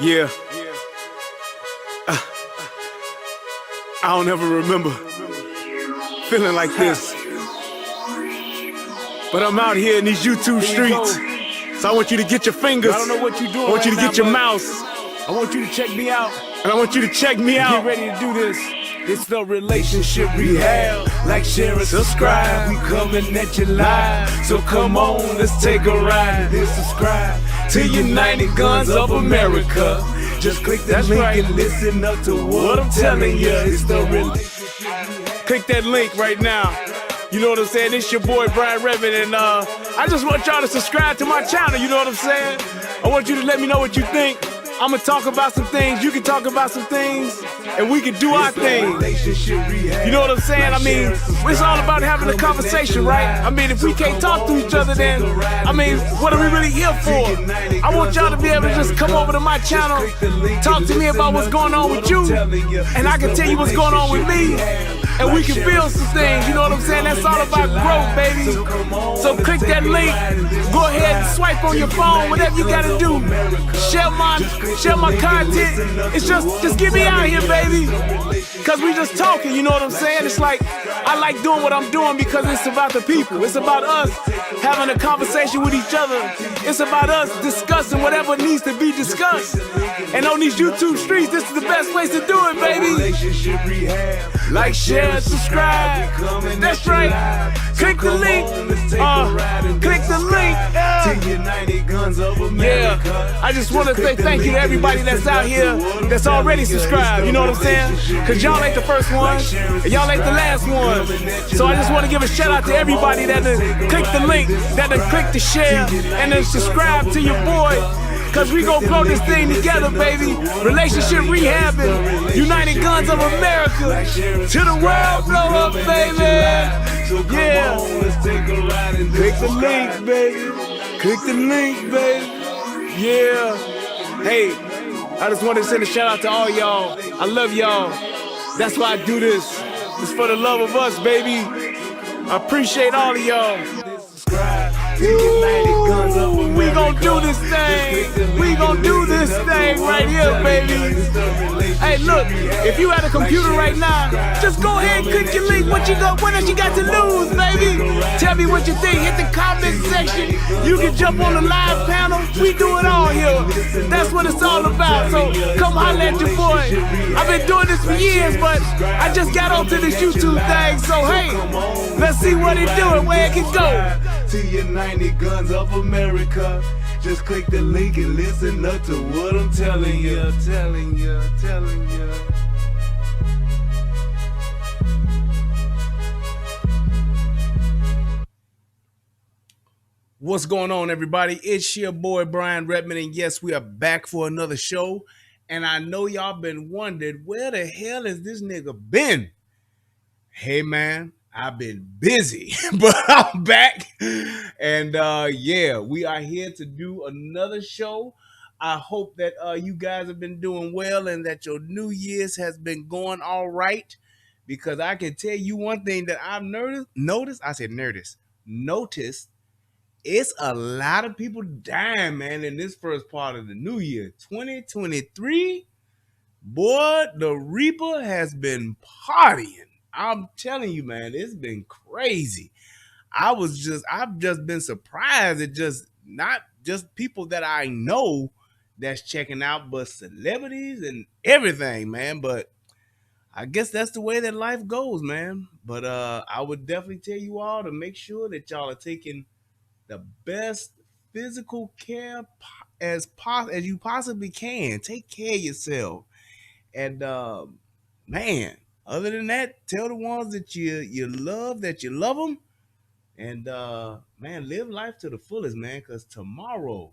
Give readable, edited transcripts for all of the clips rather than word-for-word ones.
Yeah, I don't ever remember feeling like this. But I'm out here in these YouTube streets. So I want you to get your fingers. I don't know what you're doing. I want you to right get now, your mouse. I want you to check me out. And I want you to check me out. Get ready to do this. It's the relationship rehab. Like, share, and subscribe. We coming at you live. So come on, let's take a ride. Then subscribe to United Guns of America. Just click that link and listen up to what I'm telling you. It's the relationship. Click that link right now. You know what I'm saying? It's your boy Brian Redmond, and I just want y'all to subscribe to my channel. You know what I'm saying? I want you to let me know what you think. I'm gonna talk about some things, you can talk about some things, and we can do our thing. You know what I'm saying? I mean, it's all about having a conversation, right? I mean, if we can't talk to each other, then, I mean, what are we really here for? I want y'all to be able to just come over to my channel, talk to me about what's going on with you, and I can tell you what's going on with me, and we can build some things, you know what I'm saying? That's all about growth, baby. So click that link, go ahead and swipe on your phone, whatever you gotta do. Share my content. It's just get me out here, baby. Cause we just talking, you know what I'm saying? It's like, I like doing what I'm doing because it's about the people. It's about us having a conversation with each other. It's about us discussing whatever needs to be discussed. And on these YouTube streets, this is the best place to do it, baby. Like, share, subscribe. That's right. Click the link. Click the link. Yeah. I just want to say thank you to everybody that's out here that's already subscribed. You know what I'm saying? Cause y'all ain't the first one, and y'all ain't the last one. So I just want to give a shout out to everybody that click the link, that click the share, and then subscribe to your boy. Cause we gon' grow this thing together, baby. Relationship rehabbing, United Guns of America. To the world blow up, baby. Yeah. Click the link, baby. Click the link, baby. Yeah. Hey, I just wanted to send a shout out to all y'all. I love y'all. That's why I do this. It's for the love of us, baby. I appreciate all of y'all. Ooh, we gon' do this thing. We gon' do this thing right here, baby. Hey, look, if you at a computer right now, just go ahead and click your link. What else you got to lose, baby? Tell me what you think. Hit the comment section. You can jump on the live panel. We do it all here. That's what it's all about. So come holler at your boy. I've been doing this for years, but I just got onto this YouTube thing. So hey, let's see what it do and where it can go. To United Guns of America. Just click the link and listen up to what I'm telling you. What's going on, everybody? It's your boy Brian Redmond, and yes, we are back for another show. And I know y'all been wondering, where the hell has this nigga been? Hey man, I've been busy, but I'm back. And yeah, we are here to do another show. I hope that you guys have been doing well and that your New Year's has been going all right. Because I can tell you one thing that I've noticed. It's a lot of people dying, man, in this first part of the new year. 2023, boy, the Reaper has been partying. I'm telling you, man, it's been crazy. I've just been surprised at just not just people that I know that's checking out, but celebrities and everything, man. But I guess that's the way that life goes, man. But I would definitely tell you all to make sure that y'all are taking the best physical care as you possibly can. Take care of yourself. And man, other than that, tell the ones that you love that you love them. And man, live life to the fullest, man, because tomorrow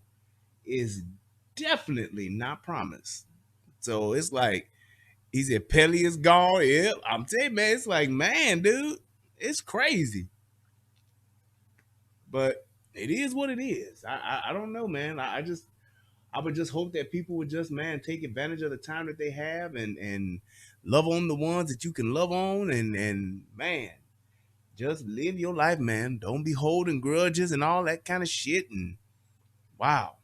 is definitely not promised. So it's like, he said, Pelly is gone. Yeah, I'm telling you, man, it's like, man, dude, it's crazy. But it is what it is. I don't know, man. I would just hope that people would just, man, take advantage of the time that they have and love on the ones that you can love on and man, just live your life, man. Don't be holding grudges and all that kind of shit. And wow.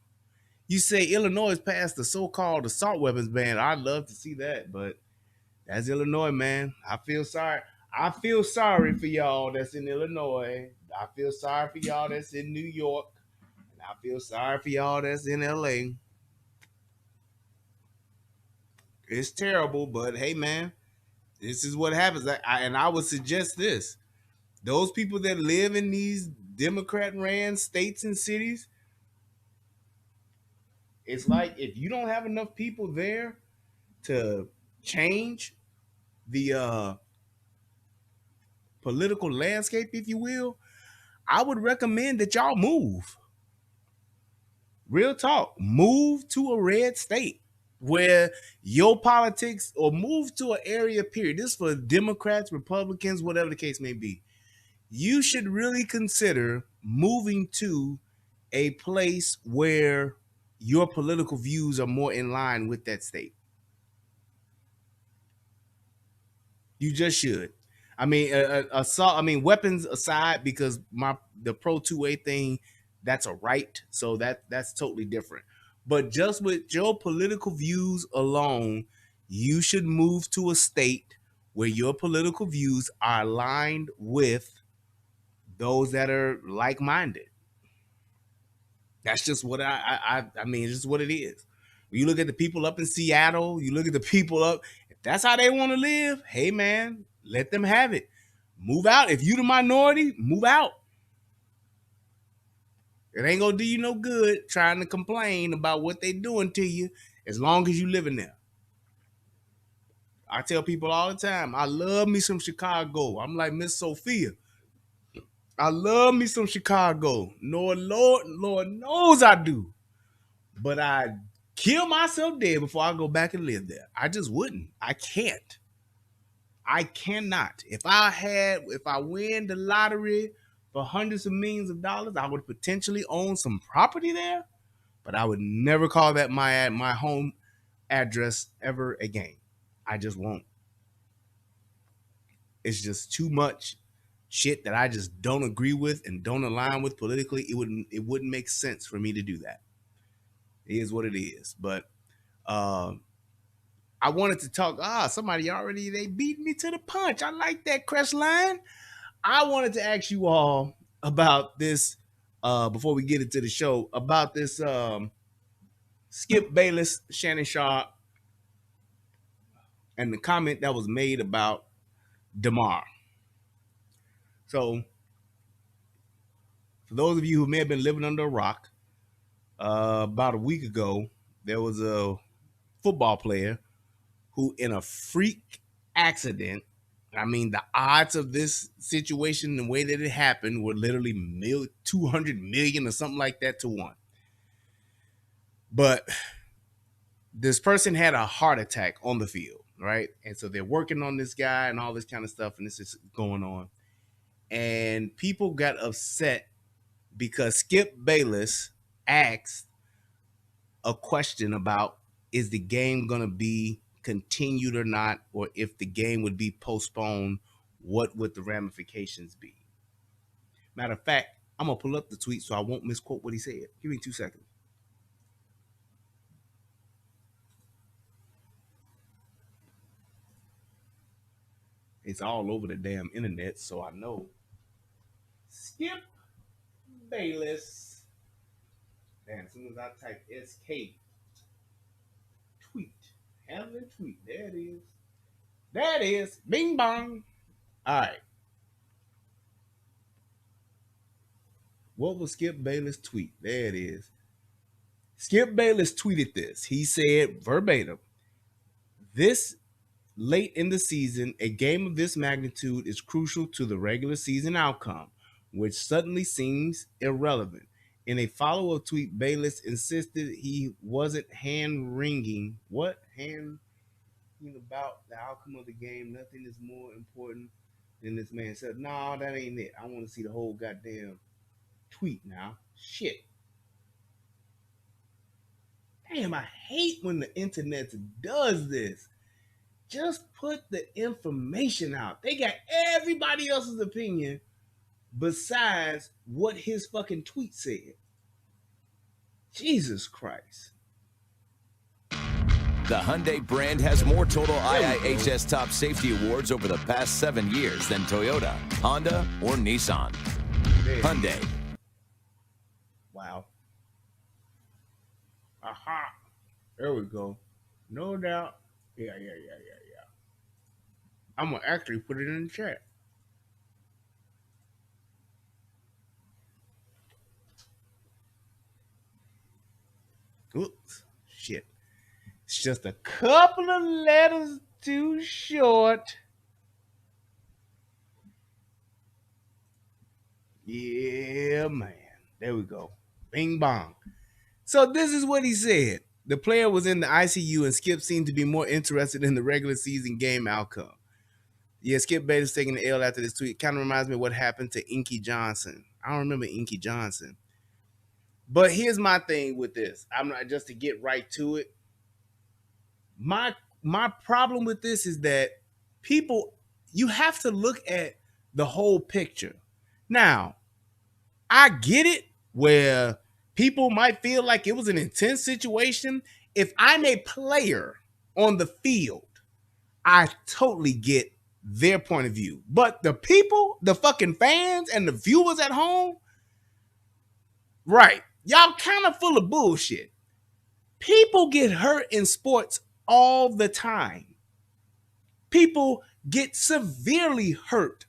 You say Illinois passed the so-called assault weapons ban. I'd love to see that, but that's Illinois, man. I feel sorry. I feel sorry for y'all that's in Illinois. I feel sorry for y'all that's in New York. And I feel sorry for y'all that's in LA. It's terrible, but hey, man, this is what happens. And I would suggest this. Those people that live in these Democrat-ran states and cities, it's like if you don't have enough people there to change the political landscape, if you will, I would recommend that y'all move. Real talk, move to a red state where your politics, or move to an area, period. This is for Democrats, Republicans, whatever the case may be. You should really consider moving to a place where your political views are more in line with that state. You just should. I mean, assault. I mean, weapons aside, because the Pro 2A thing, that's a right, so that's totally different. But just with your political views alone, you should move to a state where your political views are aligned with those that are like-minded. That's just what I mean, it's just what it is. You look at the people up in Seattle, you look at the people up, if that's how they want to live, hey man, let them have it. Move out. If you the minority, move out. It ain't gonna do you no good trying to complain about what they doing to you as long as you living there. I tell people all the time, I love me some Chicago. I'm like Miss Sophia. I love me some Chicago. Lord knows I do. But I kill myself dead before I go back and live there. I just wouldn't. I can't. I cannot. If I win the lottery for hundreds of millions of dollars, I would potentially own some property there, but I would never call that my home address ever again. I just won't. It's just too much shit that I just don't agree with and don't align with politically. It wouldn't make sense for me to do that. It is what it is. But I wanted to talk. Somebody already, they beat me to the punch. I like that, Crestline. I wanted to ask you all about this before we get into the show, about this Skip Bayless, Shannon Sharp, and the comment that was made about DeMar. So, for those of you who may have been living under a rock, about a week ago, there was a football player who, in a freak accident, I mean, the odds of this situation, the way that it happened, were literally 200 million or something like that to 1. But this person had a heart attack on the field, right? And so they're working on this guy and all this kind of stuff, and this is going on. And people got upset because Skip Bayless asked a question about, is the game going to be continued or not, or if the game would be postponed, what would the ramifications be? Matter of fact, I'm going to pull up the tweet so I won't misquote what he said. Give me 2 seconds. It's all over the damn internet, so I know. Skip Bayless. And as soon as I type SK, tweet. Handling tweet. There it is. There it is. Bing bong. All right. What was Skip Bayless' tweet? There it is. Skip Bayless tweeted this. He said verbatim, "This late in the season, a game of this magnitude is crucial to the regular season outcome, which suddenly seems irrelevant." In a follow-up tweet, Bayless insisted he wasn't hand-wringing. What? Hand about the outcome of the game. Nothing is more important than this man said. No, that ain't it. I want to see the whole goddamn tweet now. Shit. Damn, I hate when the internet does this. Just put the information out. They got everybody else's opinion besides what his fucking tweet said. Jesus Christ. The Hyundai brand has more total IIHS Top Safety Awards over the past 7 years than Toyota, Honda, or Nissan. Hyundai. Wow. Aha. There we go. No doubt. Yeah. I'm going to actually put it in the chat. Oops. Shit. It's just a couple of letters too short. Yeah, man. There we go. Bing bong. So this is what he said. The player was in the ICU and Skip seemed to be more interested in the regular season game outcome. Yeah, Skip Bayless taking the L after this tweet. Kind of reminds me of what happened to Inky Johnson. I don't remember Inky Johnson. But here's my thing with this. I'm not just to get right to it. My problem with this is that people, you have to look at the whole picture. Now, I get it where people might feel like it was an intense situation. If I'm a player on the field, I totally get their point of view. But the people, the fucking fans and the viewers at home, right, y'all kind of full of bullshit. People get hurt in sports all the time. People get severely hurt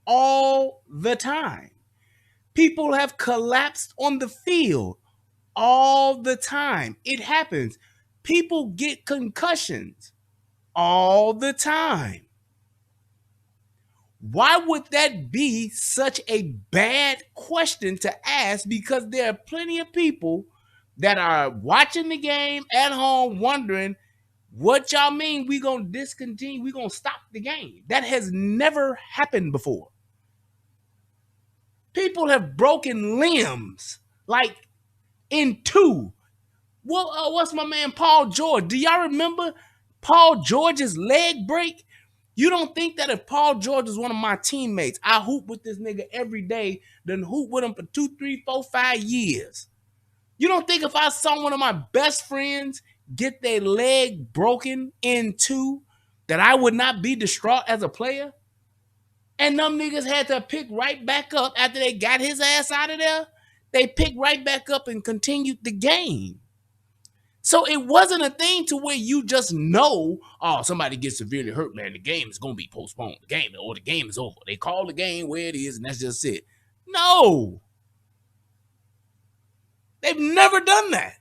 all the time. People have collapsed on the field all the time. It happens. People get concussions all the time. Why would that be such a bad question to ask? Because there are plenty of people that are watching the game at home wondering, what y'all mean we gonna discontinue, we gonna stop the game? That has never happened before. People have broken limbs, like in two. Well, what's my man Paul George? Do y'all remember Paul George's leg break? You don't think that if Paul George was one of my teammates, I hoop with this nigga every day, then hoop with him for 2, 3, 4, 5 years. You don't think if I saw one of my best friends get their leg broken in two, that I would not be distraught as a player? And them niggas had to pick right back up after they got his ass out of there. They picked right back up and continued the game. So it wasn't a thing to where you just know, oh, somebody gets severely hurt, man, the game is going to be postponed. The game is over. They call the game where it is, and that's just it. No. They've never done that.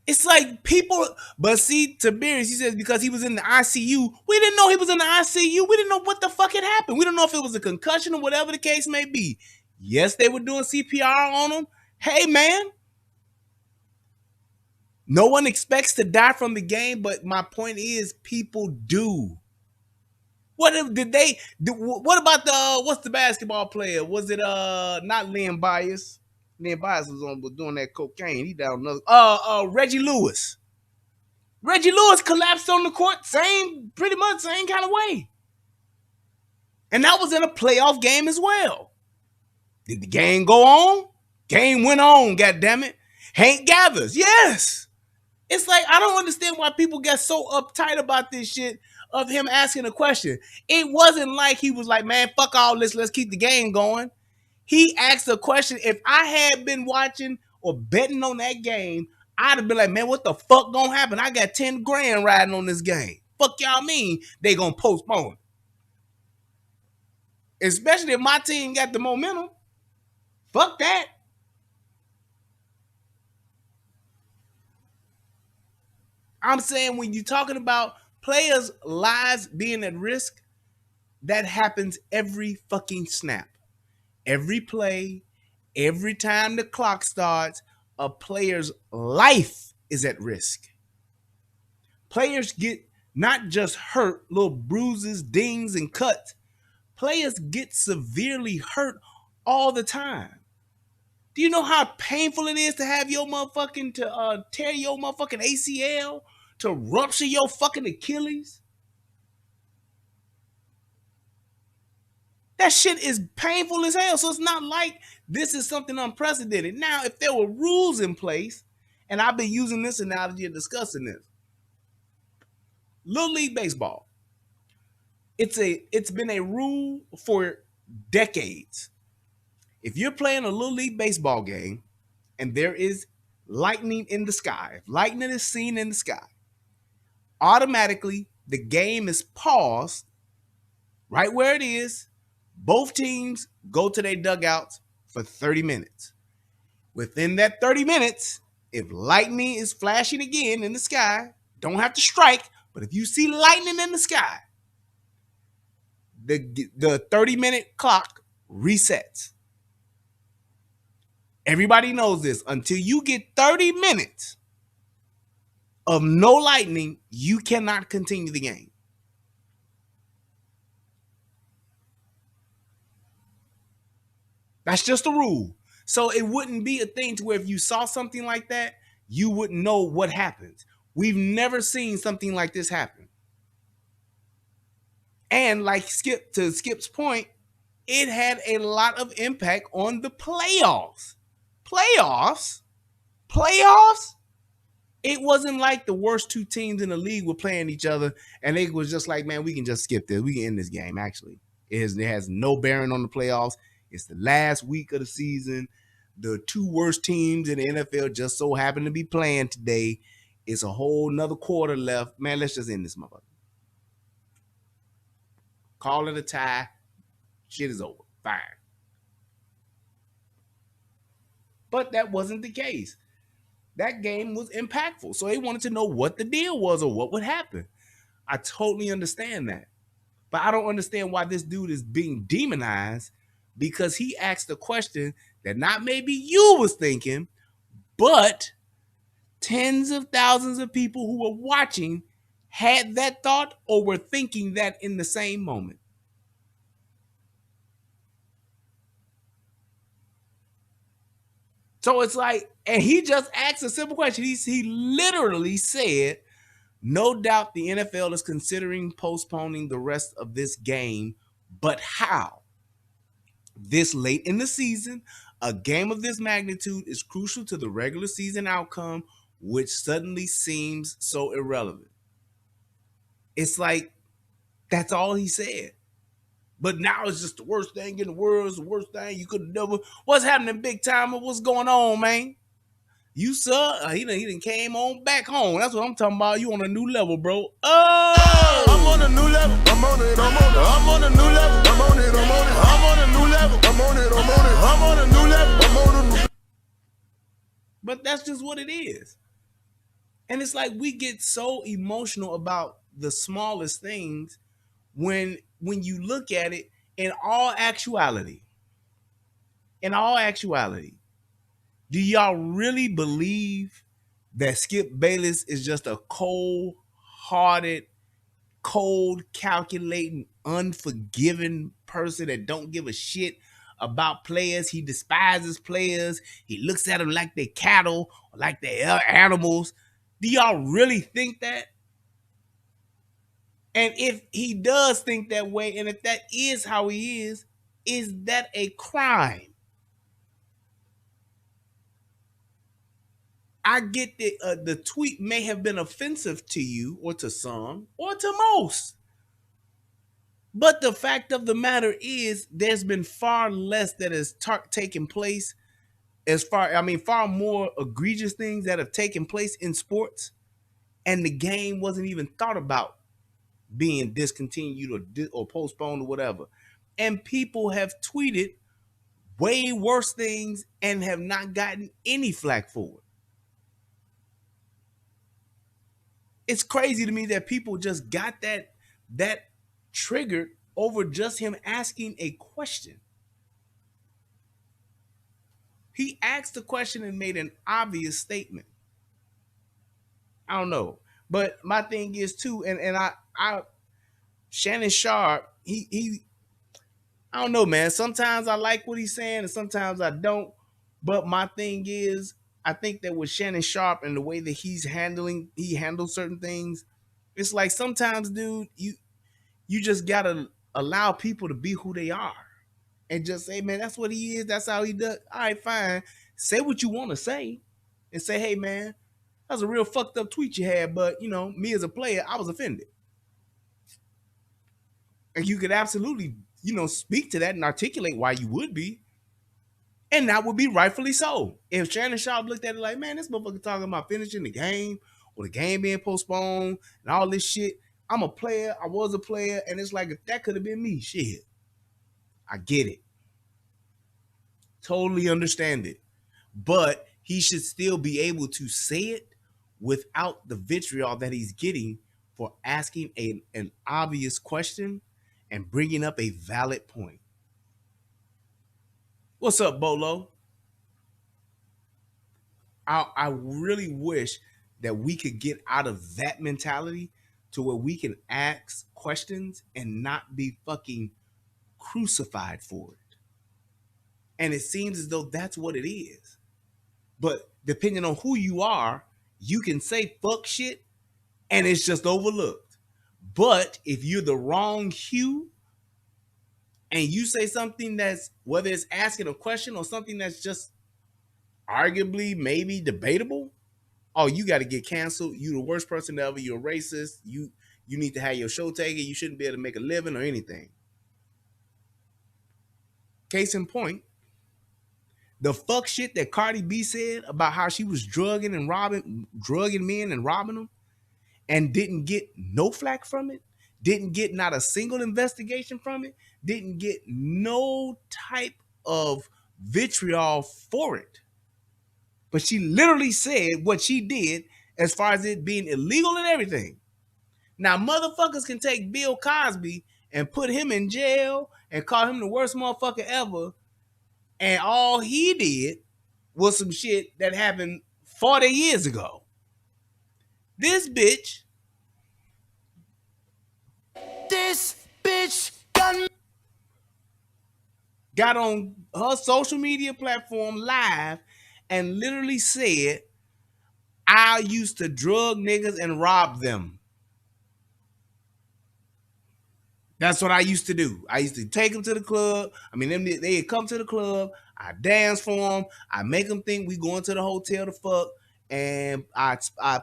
It's like people, but see, Tiberius, he says because he was in the ICU, we didn't know he was in the ICU. We didn't know what the fuck had happened. We don't know if it was a concussion or whatever the case may be. Yes, they were doing CPR on him. Hey, man. No one expects to die from the game, but my point is people do. What about what's the basketball player? Was it not Liam Bias? Liam Bias was doing that cocaine. He down another Reggie Lewis. Reggie Lewis collapsed on the court, pretty much same kind of way. And that was in a playoff game as well. Did the game go on? Game went on, goddammit. Hank Gathers, yes. It's like, I don't understand why people get so uptight about this shit of him asking a question. It wasn't like he was like, man, fuck all this, let's keep the game going. He asked a question. If I had been watching or betting on that game, I'd have been like, man, what the fuck gonna happen? I got 10 grand riding on this game. Fuck y'all mean they gonna postpone it? Especially if my team got the momentum. Fuck that. I'm saying when you're talking about players' lives being at risk, that happens every fucking snap. Every play, every time the clock starts, a player's life is at risk. Players get not just hurt, little bruises, dings, and cuts. Players get severely hurt all the time. Do you know how painful it is to have your motherfucking, to tear your motherfucking ACL, to rupture your fucking Achilles? That shit is painful as hell. So it's not like this is something unprecedented. Now, if there were rules in place, and I've been using this analogy and discussing this, Little League Baseball, it's been a rule for decades. If you're playing a Little League Baseball game and there is lightning in the sky, if lightning is seen in the sky, automatically the game is paused right where it is. Both teams go to their dugouts for 30 minutes. Within that 30 minutes, if lightning is flashing again in the sky, don't have to strike, but if you see lightning in the sky, the 30-minute clock resets. Everybody knows this. Until you get 30 minutes of no lightning, you cannot continue the game. That's just a rule. So it wouldn't be a thing to where if you saw something like that, you wouldn't know what happens. We've never seen something like this happen. And like Skip's point, it had a lot of impact on the playoffs. Playoffs? It wasn't like the worst two teams in the league were playing each other and it was just like, man, we can just skip this. We can end this game, actually. It has no bearing on the playoffs. It's the last week of the season. The two worst teams in the NFL just so happen to be playing today. It's a whole nother quarter left. Man, let's just end this motherfucker. Call it a tie. Shit is over. Fine. But that wasn't the case. That game was impactful. So they wanted to know what the deal was or what would happen. I totally understand that. But I don't understand why this dude is being demonized because he asked a question that not maybe you was thinking, but tens of thousands of people who were watching had that thought or were thinking that in the same moment. So it's like, and he just asked a simple question. He literally said, no doubt the NFL is considering postponing the rest of this game, but how? This late in the season, a game of this magnitude is crucial to the regular season outcome, which suddenly seems so irrelevant. It's like, that's all he said. But now it's just the worst thing in the world. It's the worst thing you could have never. What's happening, big timer? What's going on, man? You sir, he done came on back home. That's what I'm talking about. You on a new level, bro. Oh, I'm on a new level. I'm on it. I'm on a new level. I'm on it. I'm on a new level. I'm on it. I'm on a new level. I'm on a new. But that's just what it is. And it's like we get so emotional about the smallest things when you look at it in all actuality. Do y'all really believe that Skip Bayless is just a cold-hearted, cold, calculating, unforgiving person that don't give a shit about players? He despises players. He looks at them like they're cattle or like they're animals. Do y'all really think that? And if he does think that way, and if that is how he is that a crime? I get that the tweet may have been offensive to you or to some or to most. But the fact of the matter is there's been far less that has taken place far more egregious things that have taken place in sports, and the game wasn't even thought about being discontinued or postponed or whatever. And people have tweeted way worse things and have not gotten any flack for it. It's crazy to me that people just got that triggered over just him asking a question. He asked a question and made an obvious statement. I don't know. But my thing is too, and I Shannon Sharp, he I don't know, man. Sometimes I like what he's saying and sometimes I don't. But my thing is, I think that with Shannon Sharp and the way that he handles certain things, it's like sometimes, dude, you just gotta allow people to be who they are. and just say, man, that's what he is. That's how he does. All right, fine. Say what you want to say and say, hey, man, that's a real fucked up tweet you had. But, you know, me as a player, I was offended. And you could absolutely, you know, speak to that and articulate why you would be. And that would be rightfully so. If Shannon Sharp looked at it like, man, this motherfucker talking about finishing the game or the game being postponed and all this shit. I'm a player. I was a player. And it's like, if that could have been me, shit. I get it. Totally understand it. But he should still be able to say it without the vitriol that he's getting for asking an obvious question and bringing up a valid point. What's up, Bolo? I really wish that we could get out of that mentality to where we can ask questions and not be fucking crucified for it. And it seems as though that's what it is. But depending on who you are, you can say fuck shit and it's just overlooked. But if you're the wrong hue and you say something that's, whether it's asking a question or something that's just arguably maybe debatable, oh, you got to get canceled. You the worst person ever. You're a racist. You need to have your show taken. You shouldn't be able to make a living or anything. Case in point, the fuck shit that Cardi B said about how she was drugging men and robbing them and didn't get no flack from it, didn't get not a single investigation from it, didn't get no type of vitriol for it. But she literally said what she did as far as it being illegal and everything. Now, motherfuckers can take Bill Cosby and put him in jail and call him the worst motherfucker ever. And all he did was some shit that happened 40 years ago. This bitch got on her social media platform live and literally said, I used to drug niggas and rob them. That's what I used to do. I used to take them to the club. I mean, they'd come to the club. I dance for them. I make them think we going to the hotel to fuck. And I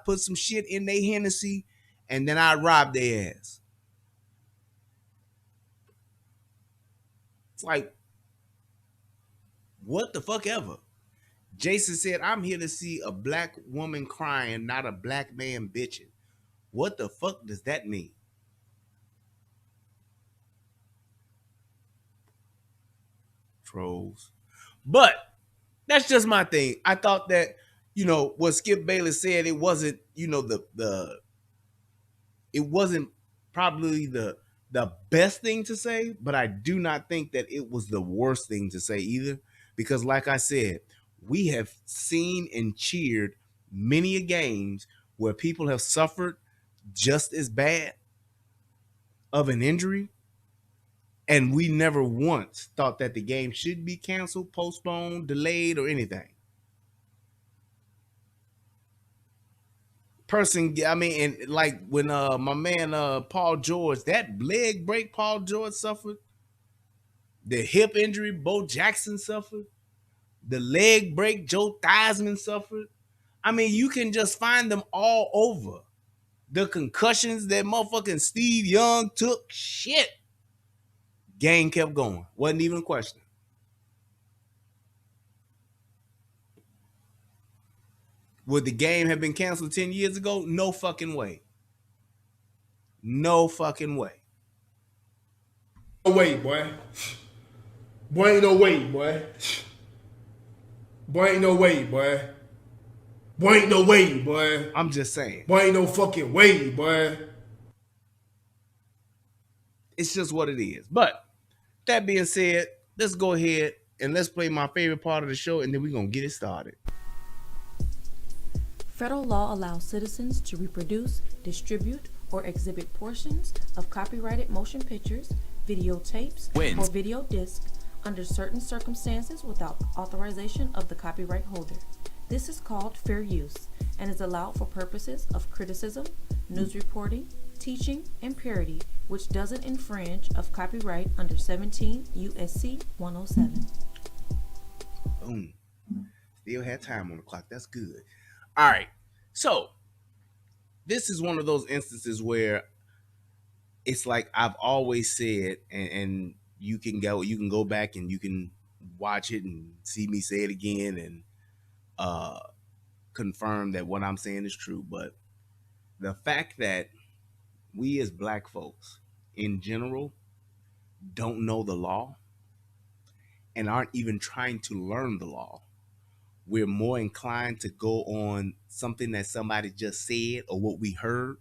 put some shit in their Hennessy. And then I rob their ass. It's like, what the fuck ever. Jason said, I'm here to see a black woman crying, not a black man bitching. What the fuck does that mean? Trolls. But that's just my thing. I thought that, you know, what Skip Bayless said, it wasn't, you know, it wasn't probably the best thing to say, but I do not think that it was the worst thing to say either. Because like I said, we have seen and cheered many a games where people have suffered just as bad of an injury. And we never once thought that the game should be canceled, postponed, delayed, or anything. I mean, and like when my man Paul George, that leg break Paul George suffered, the hip injury Bo Jackson suffered, the leg break Joe Theismann suffered. I mean, you can just find them all over. The concussions that motherfucking Steve Young took, shit. Game kept going. Wasn't even a question. Would the game have been canceled 10 years ago? No fucking way. No fucking way. No way, boy. Boy, ain't no way, boy. Boy, ain't no way, boy. Boy, ain't no way, boy. I'm just saying. Boy, ain't no fucking way, boy. It's just what it is. But that being said, let's go ahead and let's play my favorite part of the show, and then we're going to get it started. Federal law allows citizens to reproduce, distribute, or exhibit portions of copyrighted motion pictures, videotapes, or video discs under certain circumstances without authorization of the copyright holder. This is called fair use and is allowed for purposes of criticism, news reporting, teaching, and parody which doesn't infringe of copyright under 17 USC 107. Boom. Still had time on the clock. That's good. All right. So this is one of those instances where it's like I've always said, and you can go back and you can watch it and see me say it again and confirm that what I'm saying is true. But the fact that we as black folks in general don't know the law and aren't even trying to learn the law, we're more inclined to go on something that somebody just said or what we heard,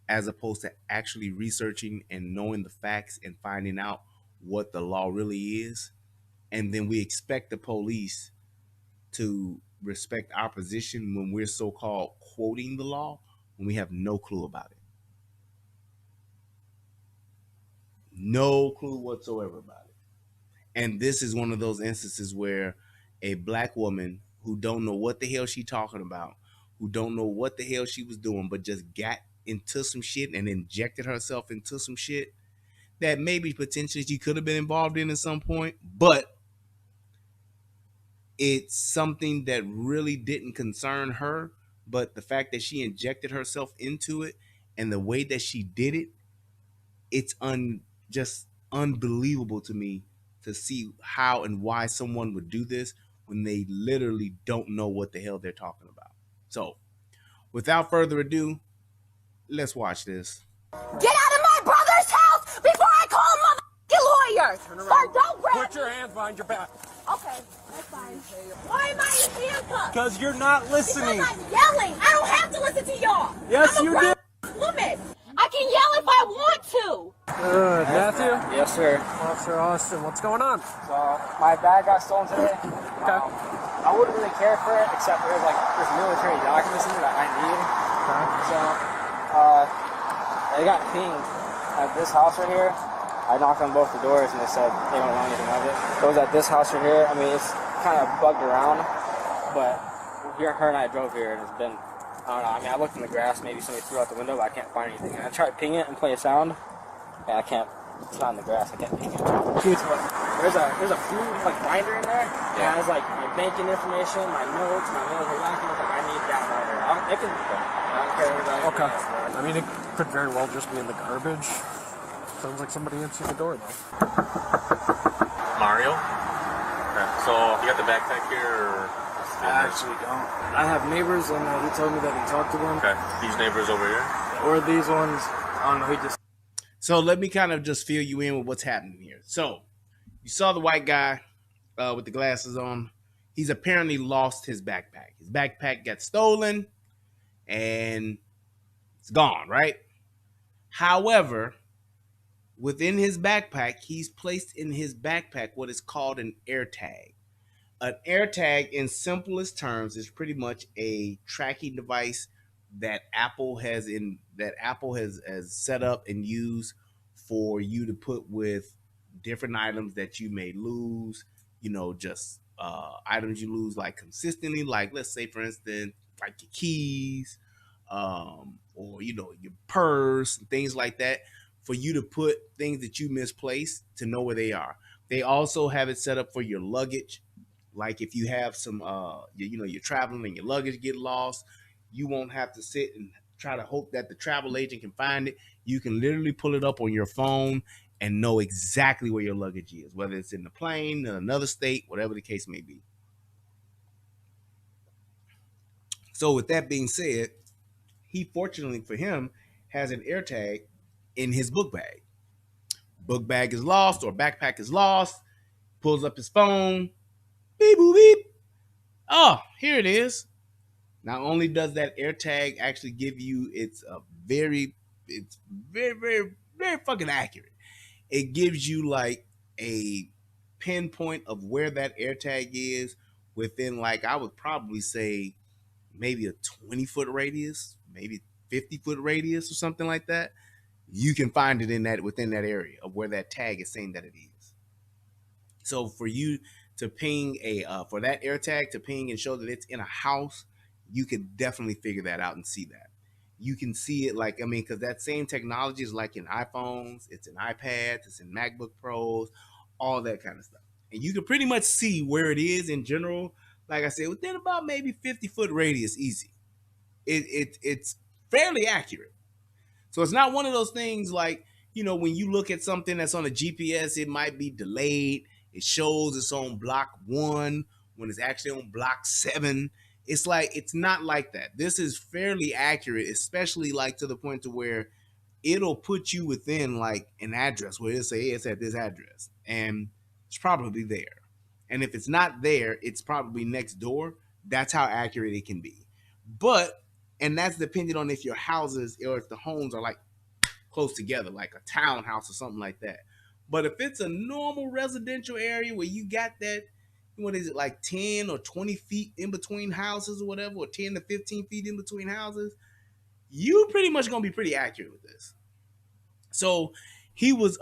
as opposed to actually researching and knowing the facts and finding out what the law really is. And then we expect the police to respect our position when we're so-called quoting the law when we have no clue about it. No clue whatsoever about it. And this is one of those instances where a black woman who don't know what the hell she talking about, who don't know what the hell she was doing, but just got into some shit and injected herself into some shit that maybe potentially she could have been involved in at some point, but it's something that really didn't concern her. But the fact that she injected herself into it and the way that she did it, it's just unbelievable to me to see how and why someone would do this when they literally don't know what the hell they're talking about. So, without further ado, let's watch this. Get out of my brother's house before I call a motherfucking lawyer! Sir, don't grab Put your hands behind your back. Okay, that's fine. Why am I in handcuffs? Because you're not listening. Because I'm yelling. I don't have to listen to y'all. Yes, I'm a you grown do. woman. I can yell if I want to. Matthew? Yes, sir. Officer Austin, what's going on? So my bag got stolen today. Okay. I wouldn't really care for it, except there's military documents in it that I need. Okay. So they got pinged at this house right here. I knocked on both the doors and they said they don't know anything of it. It was at this house right here. I mean, it's kind of bugged around, but her and I drove here and it's been, I don't know. I mean, I looked in the grass, maybe somebody threw out the window, but I can't find anything. And I tried to ping it and play a sound, and I can't. It's not in the grass. I can't ping it. There's a few binder in there. Yeah. And it has my banking information, my notes, my mail, I need that binder. I don't care. Okay. I mean, it could very well just be in the garbage. Sounds like somebody answered the door, though. Mario? Okay. So, you got the backpack here, or? I actually don't. I have neighbors, and he told me that he talked to them. Okay. These neighbors over here? Or these ones. I don't know. He just. So let me kind of just fill you in with what's happening here. So you saw the white guy with the glasses on. He's apparently lost his backpack. His backpack got stolen, and it's gone, right? However, within his backpack, he's placed in his backpack what is called an Airtag. An Airtag, in simplest terms, is pretty much a tracking device that Apple has set up and used for you to put with different items that you may lose. Just items you lose consistently, let's say for instance, your keys, or your purse and things like that, for you to put things that you misplaced to know where they are. They also have it set up for your luggage. Like if you have some, you're traveling and your luggage get lost, you won't have to sit and try to hope that the travel agent can find it. You can literally pull it up on your phone and know exactly where your luggage is, whether it's in the plane, in another state, whatever the case may be. So with that being said, he, fortunately for him, has an Airtag in his book bag. Book bag is lost or backpack is lost. Pulls up his phone. Beep, boop, beep. Oh, here it is. Not only does that Airtag actually give you, it's very, very, very fucking accurate. It gives you a pinpoint of where that Airtag is within I would probably say maybe a 20-foot radius, maybe 50-foot radius or something like that. You can find it within that area of where that tag is saying that it is. So for you to ping for that Airtag to ping and show that it's in a house, you could definitely figure that out and see that. you can see it like, I mean, because that same technology is like in iPhones, it's in iPads, it's in MacBook Pros, all that kind of stuff. And you can pretty much see where it is in general. Like I said, within about maybe 50-foot radius, easy. It's fairly accurate. So it's not one of those things like, you know, when you look at something that's on a GPS, it might be delayed. It shows it's on block 1 when it's actually on block 7. It's like, it's not like that. This is fairly accurate, especially like to the point to where it'll put you within like an address where it'll say, hey, it's at this address, and it's probably there. And if it's not there, it's probably next door. That's how accurate it can be. But, and that's depending on if your houses or if the homes are like close together, like a townhouse or something like that. But if it's a normal residential area where you got that, what is it, like 10 or 20 feet in between houses or whatever, or 10 to 15 feet in between houses, you pretty much gonna be pretty accurate with this. So he was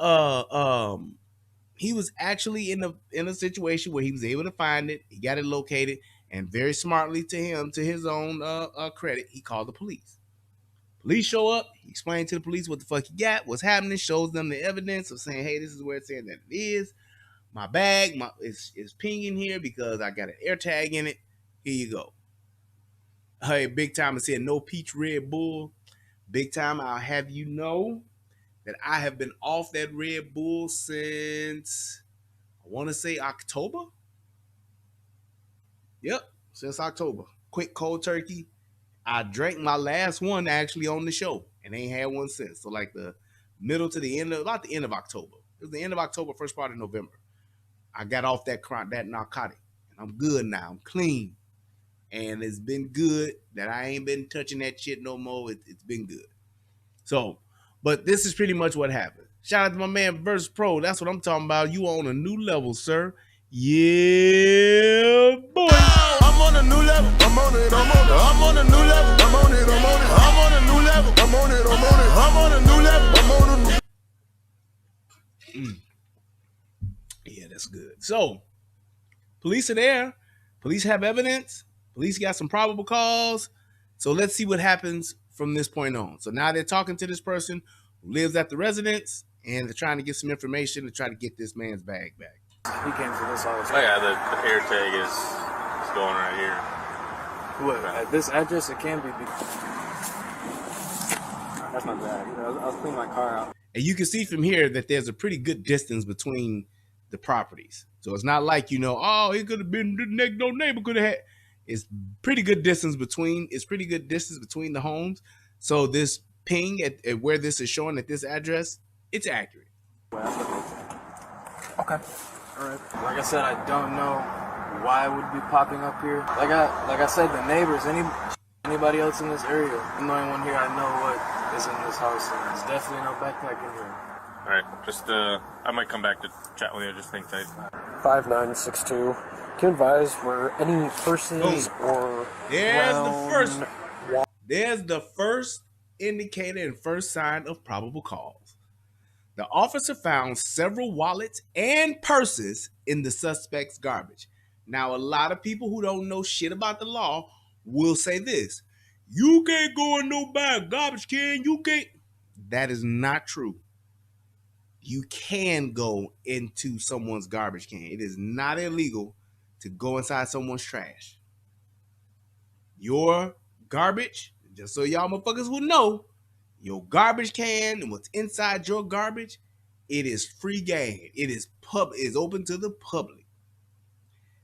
actually in a situation where he was able to find it. He got it located, and very smartly to his own credit, he called the police. Police show up. He explained to the police what the fuck he got, what's happening, shows them the evidence of saying, hey, this is where it's saying that it is. My bag is pinging here because I got an Airtag in it. Here you go. Hey, big time, it said no peach Red Bull. Big time, I'll have you know that I have been off that Red Bull since, I want to say October. Yep, since October. Quick cold turkey. I drank my last one actually on the show and ain't had one since. So like the middle to the end of, about the end of October. It was the end of October, first part of November. I got off that narcotic, and I'm good now. I'm clean, and it's been good that I ain't been touching that shit no more. It's been good. So, but this is pretty much what happened. Shout out to my man Versus Pro. That's what I'm talking about. You on a new level, sir. Yeah, boy. I'm on a new level. I'm on it. I'm on a new level. I'm on it. I'm on a new level. I'm on it. I'm on a new level. I'm on a new. Yeah, that's good. So, police are there. Police have evidence. Police got some probable cause. So let's see what happens from this point on. So now they're talking to this person who lives at the residence, and they're trying to get some information to try to get this man's bag back. He came to this house. Oh yeah, the Airtag is going right here. What, at this address, it can be. That's not bad. I was cleaning my car out. And you can see from here that there's a pretty good distance between the properties. So it's not like, you know, oh, it could have been the next door neighbor could have had. It's pretty good distance between. It's pretty good distance between the homes. So this ping at where this is showing at this address, it's accurate. Okay. All right. Like I said, I don't know why it would be popping up here. Like I said, the neighbors, anybody else in this area, I'm the only one here. I know what is in this house, and there's definitely no backpack in here. All right, just I might come back to chat with you. Just think tight. 5962. Can you advise where any persons or There's the first indicator and first sign of probable cause. The officer found several wallets and purses in the suspect's garbage. Now, a lot of people who don't know shit about the law will say this: you can't go in no bag garbage can. You can't. That is not true. You can go into someone's garbage can. It is not illegal to go inside someone's trash. Your garbage, just so y'all motherfuckers will know, your garbage can and what's inside your garbage, it is free game. It is open to the public.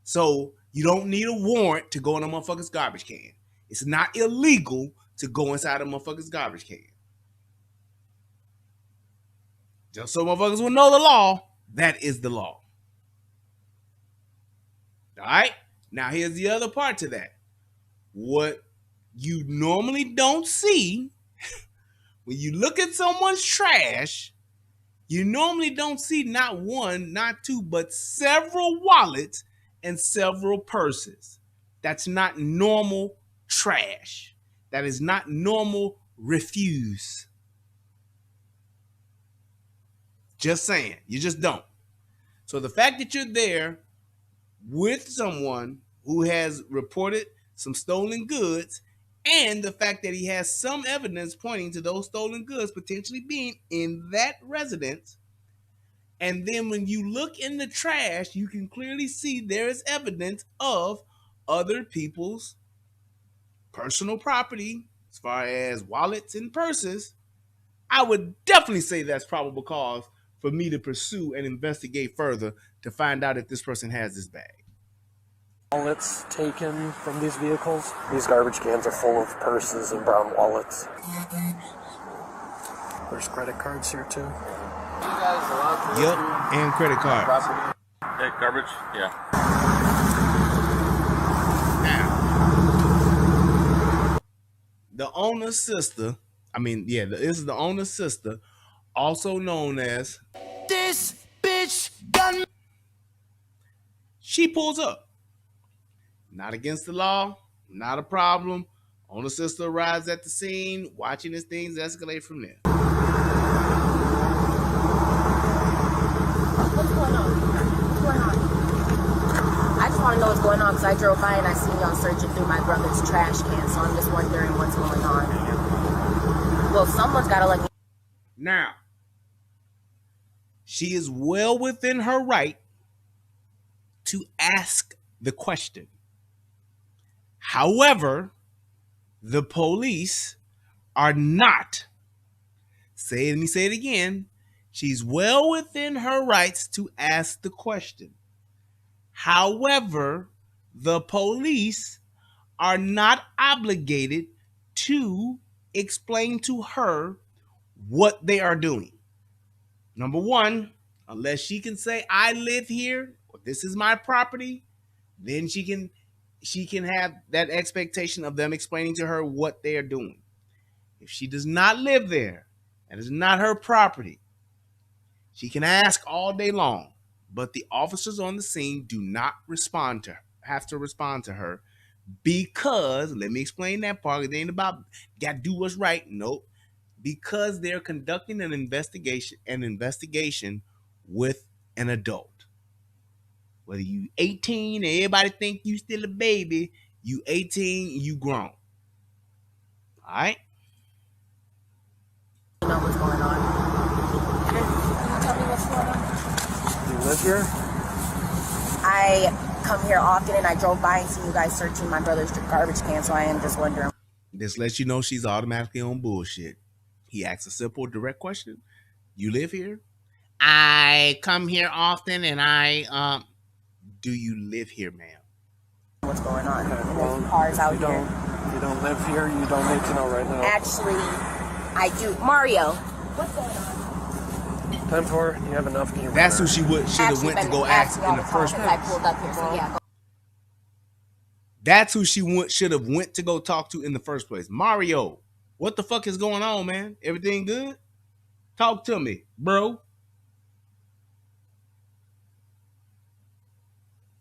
So you don't need a warrant to go in a motherfucker's garbage can. It's not illegal to go inside a motherfucker's garbage can. Just so motherfuckers will know the law, that is the law. All right? Now here's the other part to that. What you normally don't see when you look at someone's trash, you normally don't see not one, not two, but several wallets and several purses. That's not normal trash. That is not normal refuse. Just saying. You just don't. So the fact that you're there with someone who has reported some stolen goods and the fact that he has some evidence pointing to those stolen goods potentially being in that residence. And then when you look in the trash, you can clearly see there is evidence of other people's personal property, as far as wallets and purses. I would definitely say that's probable cause for me to pursue and investigate further to find out if this person has this bag. Wallets taken from these vehicles. These garbage cans are full of purses and brown wallets. There's credit cards here too. Yep, and credit cards. Hey, garbage? Yeah. Now, the owner's sister, this is the owner's sister, also known as This bitch got me. She pulls up. Not against the law, not a problem. Owner's sister arrives at the scene, watching as things escalate from there. What's going on? What's going on? I just want to know what's going on because I drove by and I seen y'all searching through my brother's trash can, so I'm just wondering what's going on. Well, someone's got to let me. Now, she is well within her right to ask the question. However, the police are not. Let me say it again. She's well within her rights to ask the question. However, the police are not obligated to explain to her what they are doing. Number one, unless she can say, I live here, or this is my property, then she can have that expectation of them explaining to her what they are doing. If she does not live there, and it's not her property, she can ask all day long, but the officers on the scene do not have to respond to her because, let me explain that part, it ain't about got to do what's right. Nope. Because they're conducting an investigation with an adult. Whether you 18 and everybody think you still a baby, you 18, you grown. All right? You know what's going on. Can you tell me what's going on? Do you live here? I come here often and I drove by and see you guys searching my brother's garbage can, so I am just wondering. This lets you know she's automatically on bullshit. He asks a simple, direct question. You live here? I come here often and do you live here, ma'am? What's going on? Okay, And well, there's cars out here. If you don't live here, you don't need to know right now. Actually, I do. Mario, what's going on? 10-4, you have enough. That's who should have went to go ask in the first place. I pulled up here, so yeah. That's who she should have went to go talk to in the first place. Mario, what the fuck is going on, man? Everything good? Talk to me, bro.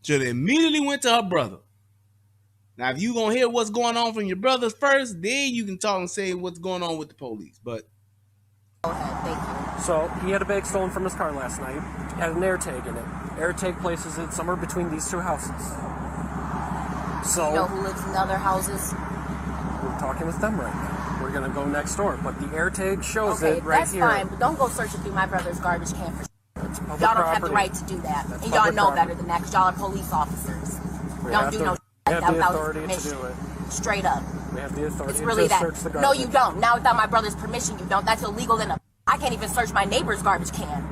Should have immediately went to her brother. Now, if you gonna hear what's going on from your brothers first, then you can talk and say what's going on with the police. But Go ahead, thank you. So he had a bag stolen from his car last night. It had an Airtag in it. Airtag places it somewhere between these two houses. So You know who lives in the other houses? we're talking with them right now. We're gonna go next door, but the Airtag shows Okay, it right that's here. fine, but don't go searching through my brother's garbage can for It's public y'all don't have the property. right to do that. That's And y'all public know property. better than that because y'all are police officers. We Don't have do to- no we like have that the without his authority to permission. do it. Straight up. We have the authority It's really to that. search the garbage. No, you don't. Not without my brother's permission, you don't. That's illegal in a. I can't even search my neighbor's garbage can.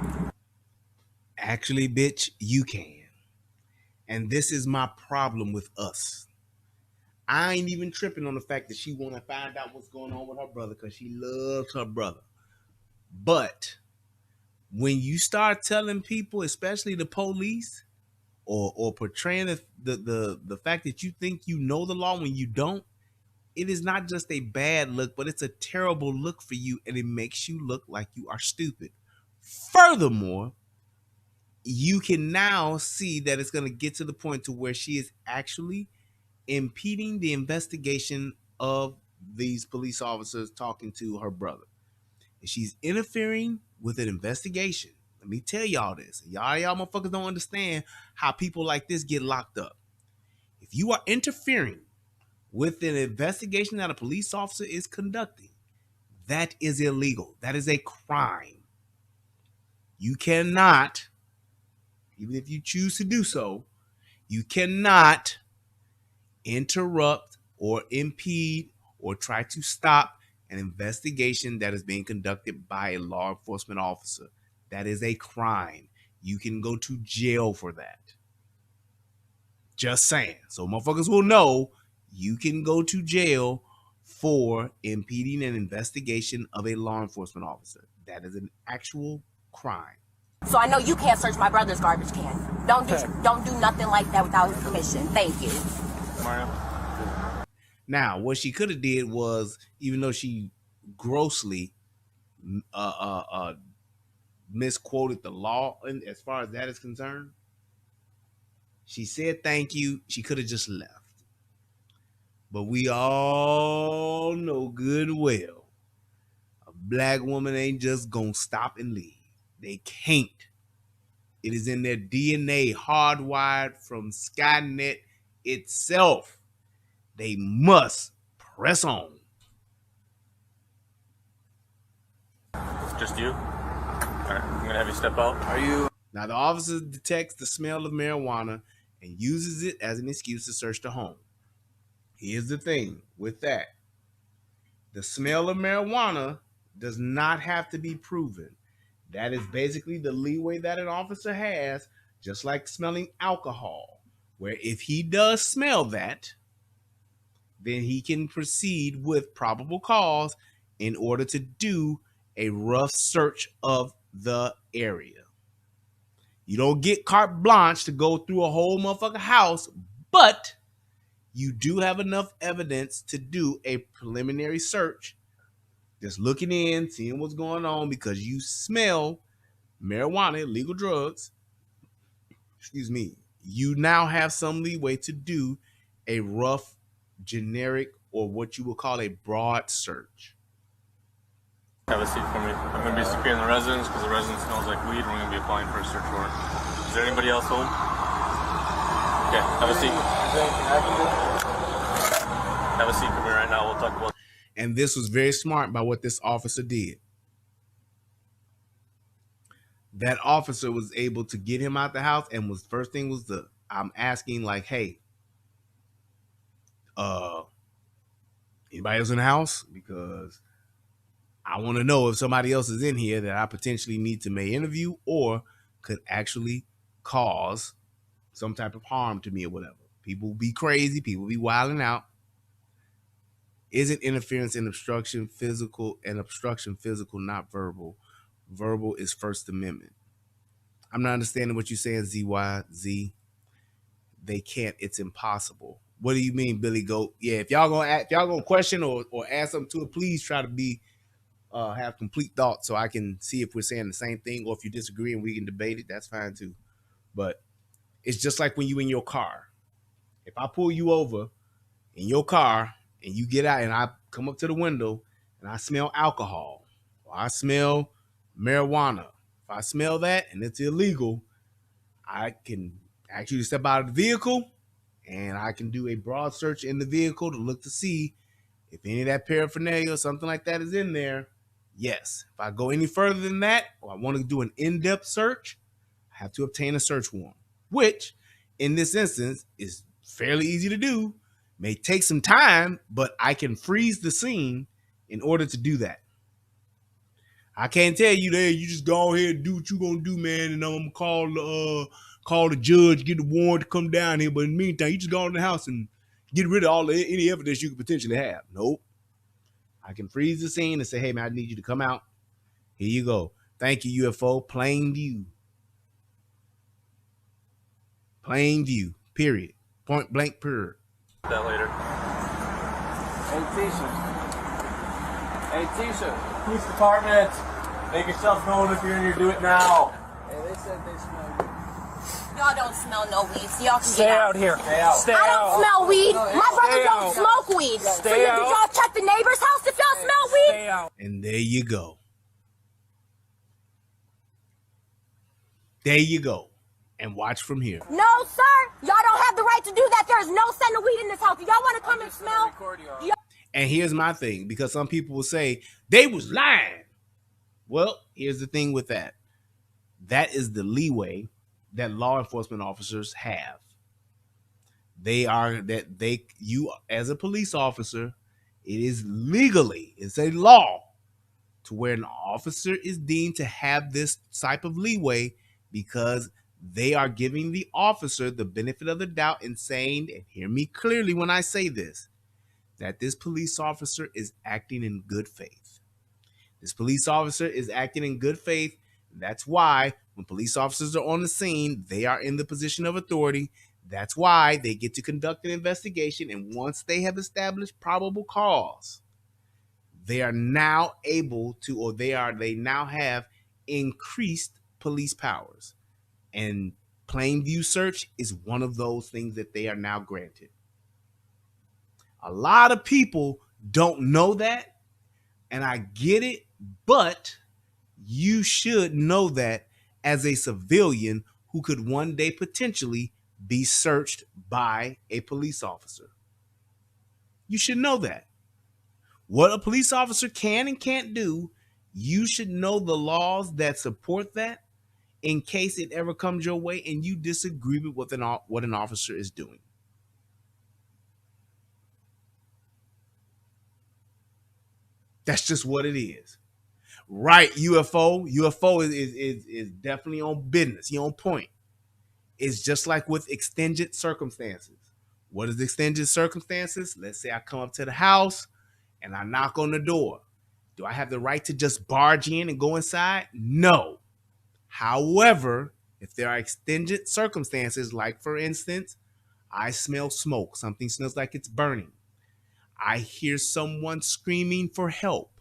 actually, bitch, you can. And this is my problem with us. I ain't even tripping on the fact that she want to find out what's going on with her brother because she loves her brother. But when you start telling people, especially the police, or portraying the fact that you think you know the law when you don't, it is not just a bad look, but it's a terrible look for you, and it makes you look like you are stupid. Furthermore, you can now see that it's going to get to the point to where she is actually impeding the investigation of these police officers talking to her brother. And she's interfering with an investigation. Let me tell y'all this. Y'all motherfuckers don't understand how people like this get locked up. If you are interfering with an investigation that a police officer is conducting, that is illegal. That is a crime. You cannot, even if you choose to do so, you cannot interrupt or impede or try to stop an investigation that is being conducted by a law enforcement officer. That is a crime. You can go to jail for that. Just saying. So motherfuckers will know you can go to jail for impeding an investigation of a law enforcement officer. That is an actual crime. So I know you can't search my brother's garbage can. Don't do nothing like that without his permission. Thank you. Mario. Now, what she could have did was, even though she grossly misquoted the law as far as that is concerned, she said thank you. She could have just left. But we all know good and well a black woman ain't just gonna stop and leave. They can't. It is in their DNA, hardwired from Skynet itself. They must press on. Just you? All right, I'm gonna have you step out. Are you? Now, the officer detects the smell of marijuana and uses it as an excuse to search the home. Here's the thing with that. The smell of marijuana does not have to be proven. That is basically the leeway that an officer has, just like smelling alcohol, where if he does smell that, then he can proceed with probable cause in order to do a rough search of the area. You don't get carte blanche to go through a whole motherfucking house, but you do have enough evidence to do a preliminary search, just looking in, seeing what's going on, because you smell marijuana, illegal drugs. Excuse me. You now have some leeway to do a rough, generic, or what you would call a broad search. Have a seat for me. I'm going to be securing the residence because the residence smells like weed. We're going to be applying for a search warrant. Is there anybody else home? Okay, have a seat. Have a seat for me right now. We'll talk about. And this was very smart by what this officer did. That officer was able to get him out the house, and was first thing was I'm asking like, hey, anybody else in the house? Because I want to know if somebody else is in here that I potentially need to may interview or could actually cause some type of harm to me or whatever. People be crazy. People be wilding out. Isn't interference and obstruction physical, not verbal? Verbal is First Amendment. I'm not understanding what you're saying, ZYZ. They can't. It's impossible. What do you mean, Billy Goat? Yeah, if y'all gonna question or ask something to it, please try to be have complete thoughts so I can see if we're saying the same thing, or if you disagree and we can debate it, that's fine too. But it's just like when you in your car. If I pull you over in your car and you get out and I come up to the window and I smell alcohol or I smell marijuana, if I smell that and it's illegal, I can ask you to step out of the vehicle and I can do a broad search in the vehicle to look to see if any of that paraphernalia or something like that is in there. Yes. If I go any further than that, or I want to do an in-depth search, I have to obtain a search warrant, which in this instance is fairly easy to do. May take some time, but I can freeze the scene in order to do that. I can't tell you there, you just go ahead and do what you're going to do, man, and I'm going to call the judge, get the warrant to come down here, but in the meantime, you just go in the house and get rid of any evidence you could potentially have. Nope. I can freeze the scene and say, hey, man, I need you to come out. Here you go. Thank you, UFO. Plain view. Plain view. Period. Point blank, period. That later. Hey, Tisha. Police department. Make yourself known if you're in here. Do it now. Hey, they said they smell weed. Y'all don't smell no weed, so y'all can Stay get out here. Stay out. Stay I out. don't smell weed. No, My brother stay don't out. smoke weed. So Stay did out. y'all check the neighbor's house if y'all smell weed? Stay out. And there you go. There you go. and watch from here. No, sir. Y'all don't have the right to do that. There is no scent of weed in this house. Y'all want to come and smell? And here's my thing, because some people will say they was lying. Well, here's the thing with that. That is the leeway that law enforcement officers have. You as a police officer, it is legally, it's a law to where an officer is deemed to have this type of leeway because they are giving the officer the benefit of the doubt and saying, and hear me clearly when I say this, that this police officer is acting in good faith. This police officer is acting in good faith. That's why when police officers are on the scene, they are in the position of authority. That's why they get to conduct an investigation. And once they have established probable cause, they are now able to, or they now have increased police powers. And plain view search is one of those things that they are now granted. A lot of people don't know that, and I get it, but you should know that as a civilian who could one day potentially be searched by a police officer. You should know that. What a police officer can and can't do, you should know the laws that support that in case it ever comes your way and you disagree with what an officer is doing. That's just what it is. Right, UFO. UFO is definitely on business. He on point. It's just like with extended circumstances. What is extended circumstances? Let's say I come up to the house and I knock on the door. Do I have the right to just barge in and go inside? No. However, if there are extended circumstances, like for instance, I smell smoke, something smells like it's burning. I hear someone screaming for help.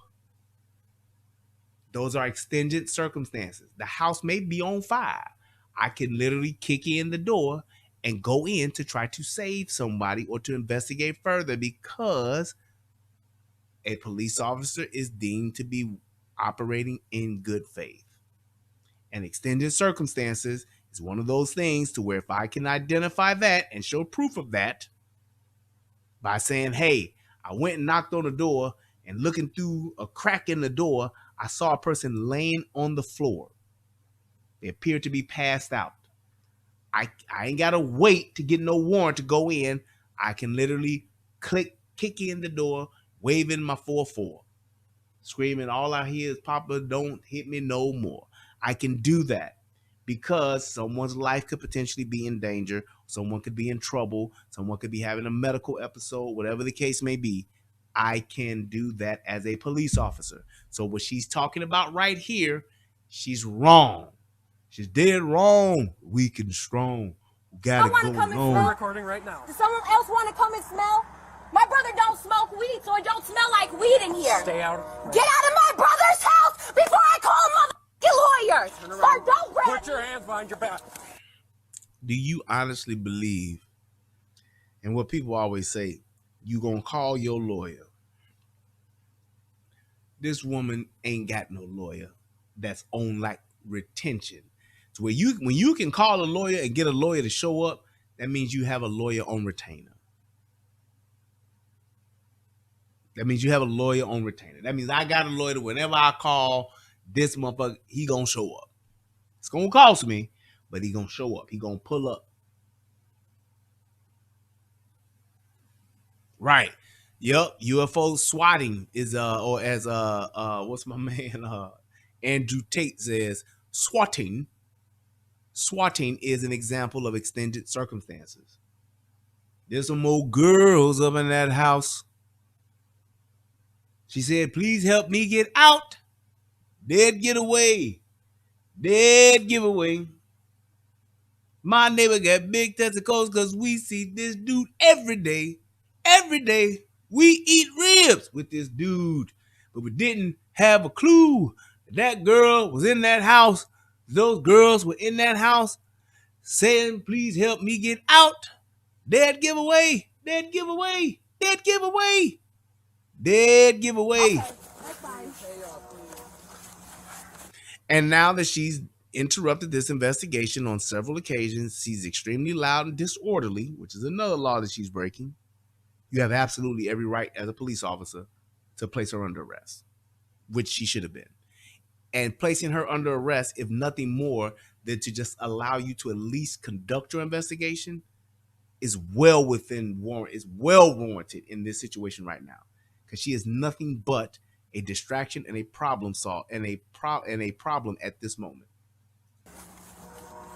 Those are extended circumstances. The house may be on fire. I can literally kick in the door and go in to try to save somebody or to investigate further because a police officer is deemed to be operating in good faith. And extended circumstances is one of those things to where if I can identify that and show proof of that by saying, hey, I went and knocked on the door and looking through a crack in the door, I saw a person laying on the floor. They appeared to be passed out. I ain't got to wait to get no warrant to go in. I can literally kick in the door, waving my 4-4, screaming, all I hear is, Papa, don't hit me no more. I can do that because someone's life could potentially be in danger. Someone could be in trouble. Someone could be having a medical episode, whatever the case may be. I can do that as a police officer. So what she's talking about right here, she's wrong. She's dead wrong. Weak and strong. Gotta go home. We're recording right now. Does someone else want to come and smell? My brother don't smoke weed, so it don't smell like weed in here. Stay out. Get out of my brother's house before I call motherfucking lawyers. Sir, don't grab Put your hands behind your back. Do you honestly believe in what people always say, you gonna call your lawyer? This woman ain't got no lawyer that's on like retention. So when you can call a lawyer and get a lawyer to show up, that means you have a lawyer on retainer. That means you have a lawyer on retainer. That means I got a lawyer that whenever I call this motherfucker, he gonna show up. It's gonna cost me, but he gonna show up. He gonna pull up. Right. Yep. UFO swatting is or as what's my man Andrew Tate says, swatting is an example of extended circumstances. There's some more girls up in that house. She said, please help me get out. Dead giveaway. Dead giveaway. My neighbor got big testicles because we see this dude every day. Every day. We eat ribs with this dude. But we didn't have a clue that girl was in that house. Those girls were in that house saying, please help me get out. Dead giveaway. Dead giveaway. Dead giveaway. Dead giveaway. Okay, that's fine. And now that she's interrupted this investigation on several occasions. She's extremely loud and disorderly, which is another law that she's breaking. You have absolutely every right as a police officer to place her under arrest, which she should have been. And placing her under arrest, if nothing more than to just allow you to at least conduct your investigation, is well within warrant, is well warranted in this situation right now, because she is nothing but a distraction and a problem and a problem at this moment.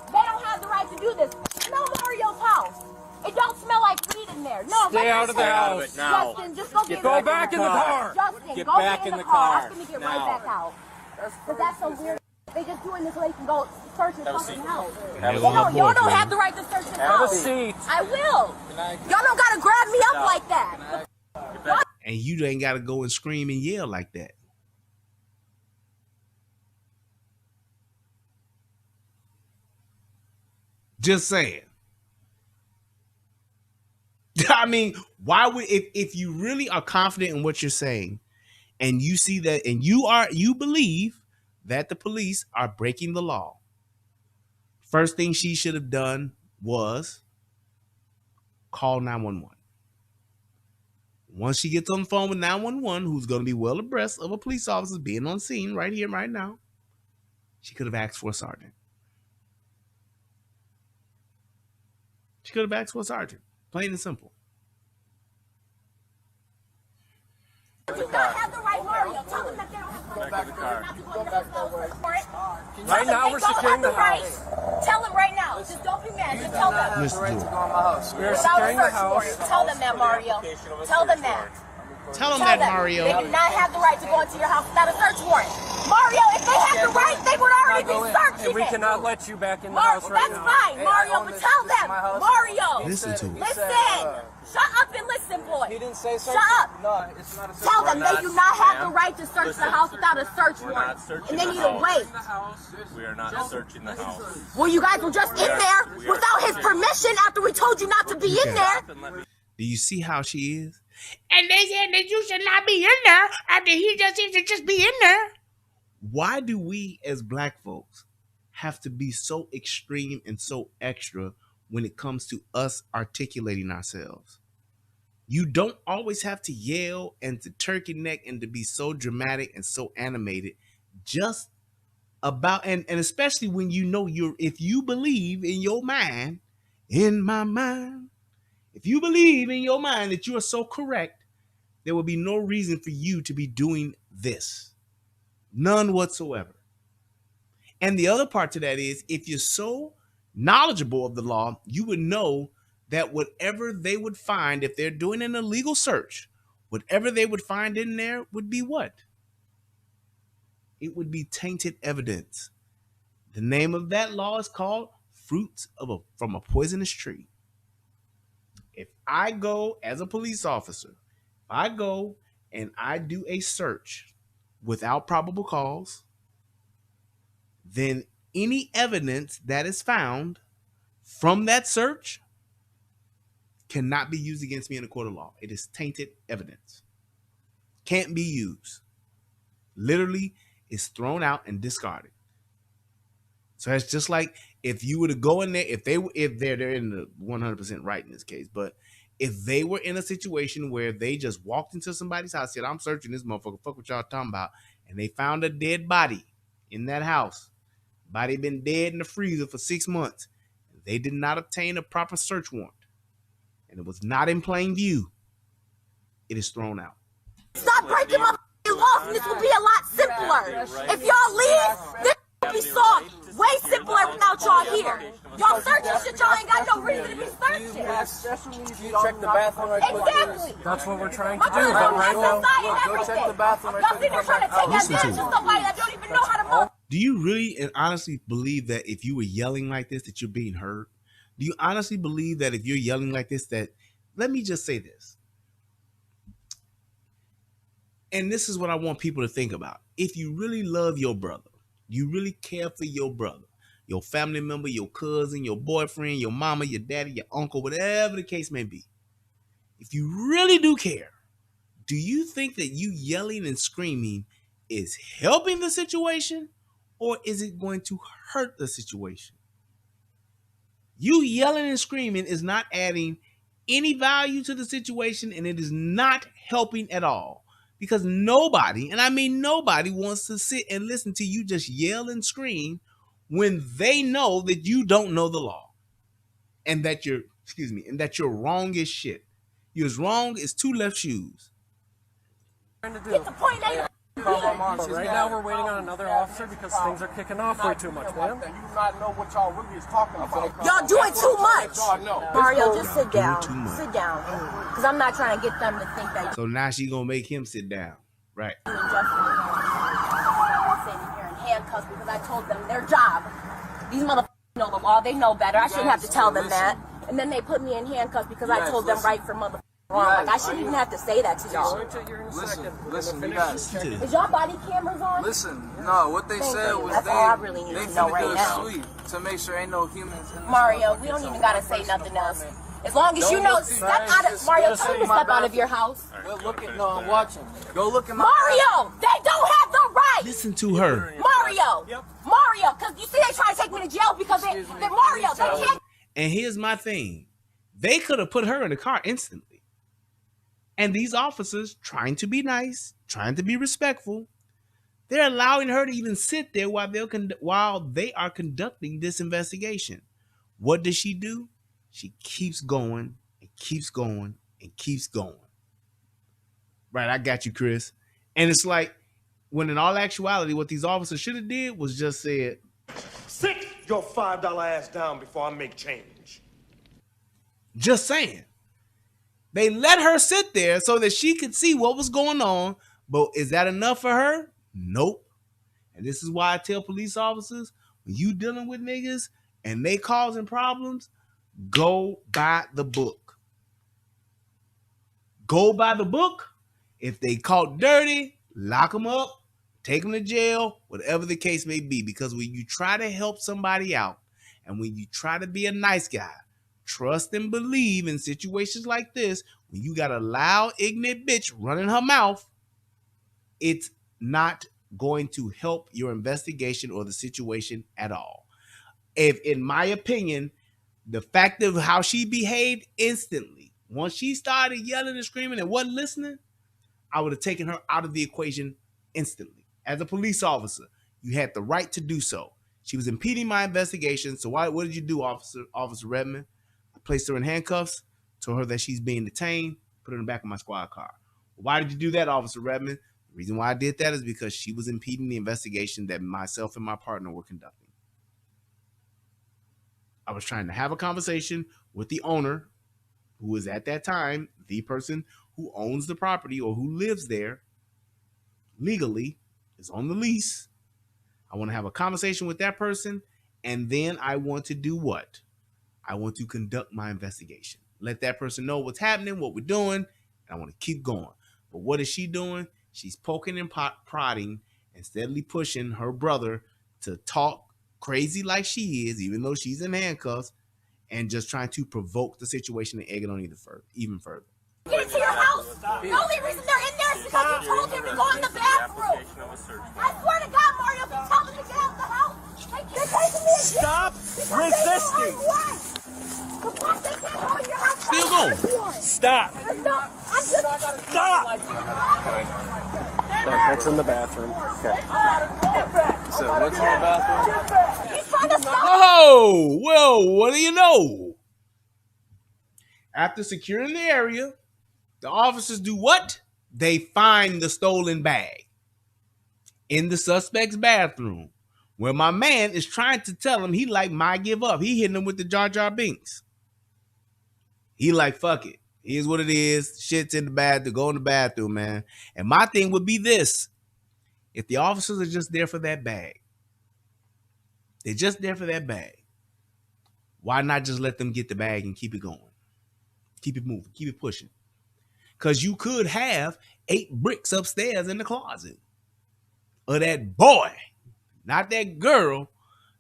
They don't have the right to do this. No Mario's house. It don't smell like weed in there. No, Stay out of the house. Now. Justin, just go Go back in the car. Justin, Get go back in in the car. car. I'm gonna get Now. right back out. Because that's so weird. They just doing this so they can go search his fucking house. Y'all don't have the right to search his house. Have a seat. I will. Y'all don't gotta grab me up like that. And you ain't got to go and scream and yell like that. Just saying. I mean, why would, if you really are confident in what you're saying, and you see that, and you believe that the police are breaking the law, first thing she should have done was call 911. Once she gets on the phone with 911, who's going to be well abreast of a police officer being on scene right here, right now, she could have asked for a sergeant. She could have asked for a sergeant. Plain and simple. You do not have the right, Mario. Tell them that they don't have the right. Back in the car. Right now, we're securing the house. Tell them right now. Just don't be mad. Just tell them. Listen to it. We're securing the house. Tell them that, Mario. Tell them that. Tell them Tell that, them. Mario. They do not have the right to go into your house without a search warrant. Mario, if they had the right, they would already be searching And we it. cannot let you back in the house right That's now. fine, Mario, but tell them. Mario. Listen to it. Listen. Shut up and listen, boy. He didn't say search. Shut up. No, it's not a search. Tell them they do not have the right to search the house without a search We're warrant. not searching And they the need to wait. house. We are not searching the house. Well, you guys were just in there without his permission after we told you not to be in there. Do you see how she is? And they said that you should not be in there after he just said to just be in there. Why do we as black folks have to be so extreme and so extra when it comes to us articulating ourselves? You don't always have to yell and to turkey neck and to be so dramatic and so animated just about, and especially when you know if you believe in your mind, in my mind, if you believe in your mind that you are so correct, there will be no reason for you to be doing this. None whatsoever. And the other part to that is, if you're so knowledgeable of the law, you would know that whatever they would find, if they're doing an illegal search, whatever they would find in there would be what? It would be tainted evidence. The name of that law is called fruits from a poisonous tree. If I go as a police officer, if I go and I do a search without probable cause, then any evidence that is found from that search cannot be used against me in a court of law. It is tainted evidence. Can't be used. Literally, it's thrown out and discarded. So it's just like if you were to go in there, if they're in the 100% right in this case, but if they were in a situation where they just walked into somebody's house, said, I'm searching this motherfucker, fuck what y'all talking about, and they found a dead body in that house, body been dead in the freezer for 6 months, they did not obtain a proper search warrant, and it was not in plain view, it is thrown out. Stop breaking my laws and this would be a lot simpler. If y'all leave, this would be solved way simpler without y'all here. Y'all searching shit y'all ain't got no reason to be searching. Check the bathroom right quick. Exactly. That's what we're trying to My do, but brother right has now, society and Go check everything. the bathroom right Y'all quick. sitting here trying to take Listen to advantage of it. somebody that don't even know how to move. Do you really and honestly believe that if you were yelling like this, that you're being heard? Do you honestly believe that if you're yelling like this, that, let me just say this, and this is what I want people to think about. If you really love your brother, you really care for your brother, your family member, your cousin, your boyfriend, your mama, your daddy, your uncle, whatever the case may be, if you really do care, do you think that you yelling and screaming is helping the situation or is it going to hurt the situation? You yelling and screaming is not adding any value to the situation, and it is not helping at all. Because nobody, and I mean nobody, wants to sit and listen to you just yell and scream when they know that you don't know the law. And that you're, and that you're wrong as shit. You're as wrong as two left shoes. Get the point out. But right now we're waiting on another officer because things are kicking off way too much, man. You not know what y'all really is talking about. Y'all doing too much. Mario, just sit down. Sit down. Because I'm not trying to get them to think that. So now she gonna make him sit down. Right. You and Justin are sitting here in handcuffs because I told them their job. These motherfuckers know the law. They know better. I shouldn't have to tell them that. And then they put me in handcuffs because I told them right from motherfuckers. Like, I shouldn't even have to say that to y'all. Listen, you guys. Is y'all body cameras on? Listen, no, what they said was That's all I really need to know right now. Sweep to make sure ain't no humans in this Mario, we don't even gotta say nothing else. As long as you know, step out of Mario, tell me to step out of your house. Go look at, no, I'm watching. Go look at my Mario, they don't have the right. Listen to her. Mario, Mario, because you see they trying to take me to jail because they're Mario. They can't. And here's my thing. They could have put her in the car instantly. And these officers, trying to be nice, trying to be respectful, they're allowing her to even sit there while they are conducting this investigation. What does she do? She keeps going and keeps going and keeps going. Right, I got you, Chris. And it's like, when in all actuality, what these officers should have did was just said, "Sit your $5 ass down before I make change." Just saying. They let her sit there so that she could see what was going on. But is that enough for her? Nope. And this is why I tell police officers, when you dealing with niggas and they causing problems, go by the book. Go by the book. If they caught dirty, lock them up, take them to jail, whatever the case may be. Because when you try to help somebody out and when you try to be a nice guy, trust and believe in situations like this, when you got a loud, ignorant bitch running her mouth, it's not going to help your investigation or the situation at all. If, in my opinion, the fact of how she behaved instantly, once she started yelling and screaming and wasn't listening, I would have taken her out of the equation instantly. As a police officer, you had the right to do so. She was impeding my investigation. So what did you do, Officer Redmond? Placed her in handcuffs, told her that she's being detained, put her in the back of my squad car. Why did you do that, Officer Redmond? The reason why I did that is because she was impeding the investigation that myself and my partner were conducting. I was trying to have a conversation with the owner, who was at that time the person who owns the property or who lives there legally, is on the lease. I want to have a conversation with that person, and then I want to do what? I want to conduct my investigation. Let that person know what's happening, what we're doing, and I want to keep going. But what is she doing? She's poking and prodding and steadily pushing her brother to talk crazy like she is, even though she's in handcuffs, and just trying to provoke the situation and egg it on even further. Get into your house. The only reason they're in there is because you told them to go in the bathroom. I swear to God, Mario, if you tell them to get out of the house, they're taking me to jail. Stop resisting. Still going. Stop. Stop. That's in the bathroom. Okay. So what's in the bathroom? He's trying to stop. Oh, well, what do you know? After securing the area, the officers do what? They find the stolen bag in the suspect's bathroom, where my man is trying to tell him he like might give up. He hitting him with the Jar Jar Binks. He like, fuck it. Here's what it is. Shit's in the bathroom. Go in the bathroom, man. And my thing would be this. If the officers are just there for that bag, they're just there for that bag, why not just let them get the bag and keep it going? Keep it moving. Keep it pushing. Because you could have 8 bricks upstairs in the closet of that boy, not that girl,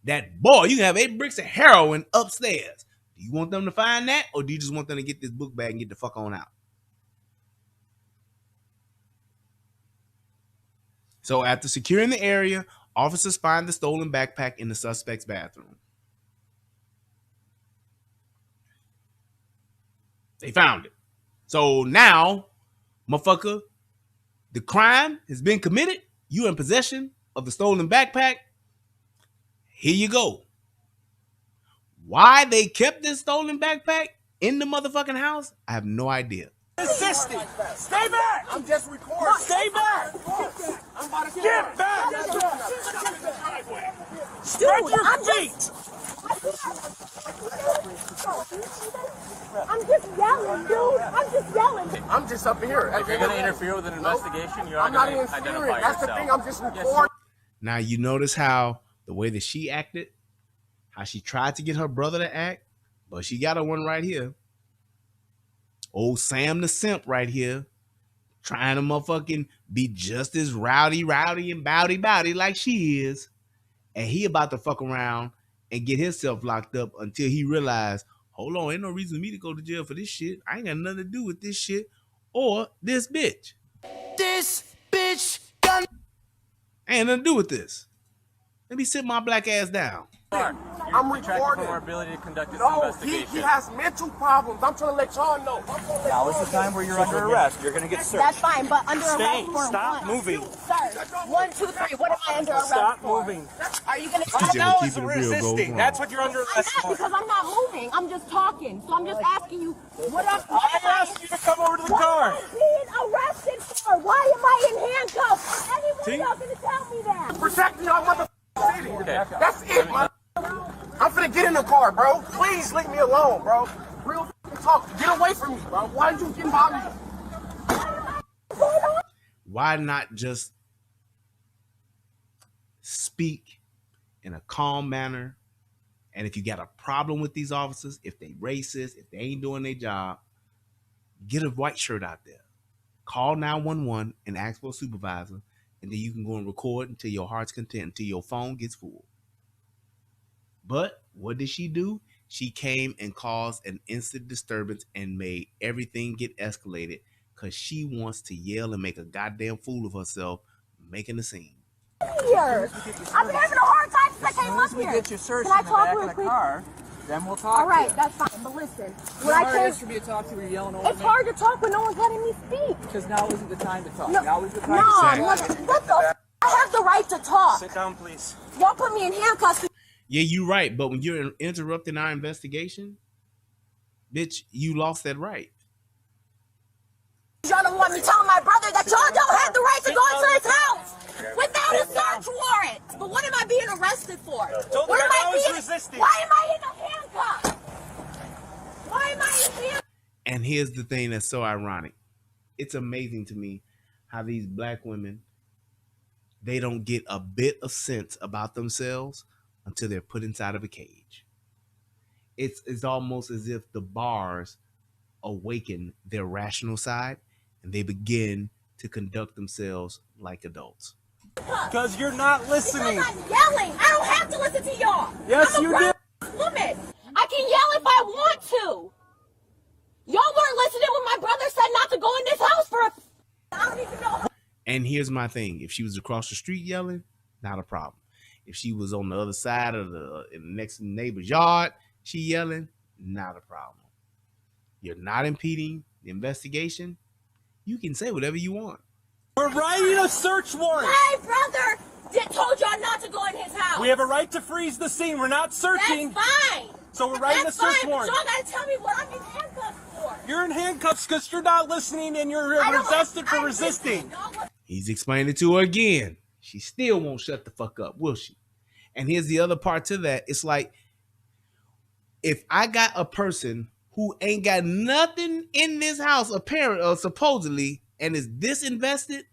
that boy. You can have 8 bricks of heroin upstairs. Do you want them to find that, or do you just want them to get this book bag and get the fuck on out? So after securing the area, Officers find the stolen backpack in the suspect's bathroom. They found it. So now, motherfucker, the crime has been committed. You in possession of the stolen backpack. Here you go. Why they kept this stolen backpack in the motherfucking house, I have no idea. Resisting. Stay back. I'm just recording. Stay back. I'm about to get back. Spread your feet. I'm just yelling, dude. I'm just yelling. I'm just up here. If you're gonna interfere with an investigation, you're I'm not not gonna interfering. identify That's the yourself. thing. I'm just recording. Now you notice how the way that she acted, how she tried to get her brother to act, but she got her one right here. Old Sam the simp right here, trying to motherfucking be just as rowdy and bowdy like she is. And he about to fuck around and get himself locked up until he realized, hold on, ain't no reason for me to go to jail for this shit. I ain't got nothing to do with this shit or this bitch. This bitch done. Ain't nothing to do with this. Let me sit my black ass down. I'm recording. From our ability to conduct this No, investigation. he has mental problems. I'm trying to let y'all know. Now is the time where you're under arrest. You're going to get searched. That's fine, but under arrest for Stop what? moving. Sir, 1, 2, 3. What am I under arrest Stop for? moving. Are you gonna He said, no, keep it real, goes wrong. That's what you're under I'm arrest not for. because I'm not moving. I'm just talking. So I'm just asking you, what am I asked you to come over to the car. What am I being arrested for? Why am I in handcuffs? Anybody else gonna tell me that? Protect y'all motherfucking city. That's it, man. I'm finna get in the car, bro. Please leave me alone, bro. Real talk. Get away from me, bro. Why did you get by me? Why not just speak in a calm manner? And if you got a problem with these officers, if they racist, if they ain't doing their job, get a white shirt out there. Call 911 and ask for a supervisor, and then you can go and record until your heart's content, until your phone gets full. But what did she do? She came and caused an instant disturbance and made everything get escalated because she wants to yell and make a goddamn fool of herself, making a scene. Here. I've been having a hard time since I came up here. Get you searched Can I in the talk back real of the quick? car, then we'll talk. All right, that's fine. But listen, when I came, for me to talk to you, you're yelling over it's hard to talk when no one's letting me speak. because now isn't the time to talk. No, Now is the time no, what the f- I have the right to talk. Sit down, please. Y'all put me in handcuffs. Yeah, you're right. But when you're interrupting our investigation, bitch, you lost that right. Y'all don't want me telling my brother that y'all don't have the right to go into his house without a search warrant. But what am I being arrested for? Told What her am I was being? resisting. Why am I in a handcuff? Why am I in handcuffs? And here's the thing that's so ironic. It's amazing to me how these black women, they don't get a bit of sense about themselves until they're put inside of a cage. It's almost as if the bars awaken their rational side and they begin to conduct themselves like adults. Because you're not listening. Because I'm yelling. I don't have to listen to y'all. Yes, I'm a you do. grown woman. I can yell if I want to. Y'all weren't listening when my brother said not to go in this house for a. I don't even know. And here's my thing. If she was across the street yelling, not a problem. If she was on the other side of in the next neighbor's yard, she yelling, not a problem. You're not impeding the investigation. You can say whatever you want. We're writing a search warrant. My brother told y'all not to go in his house. We have a right to freeze the scene. We're not searching. That's fine. So we're writing That's a search fine, warrant. But y'all gotta tell me what I'm in handcuffs for. You're in handcuffs because you're not listening and you're I don't- arrested for I'm resisting. listening. He's explaining it to her again. She still won't shut the fuck up, will she? And here's the other part to that. It's like, if I got a person who ain't got nothing in this house, apparently or supposedly, and is disinvested,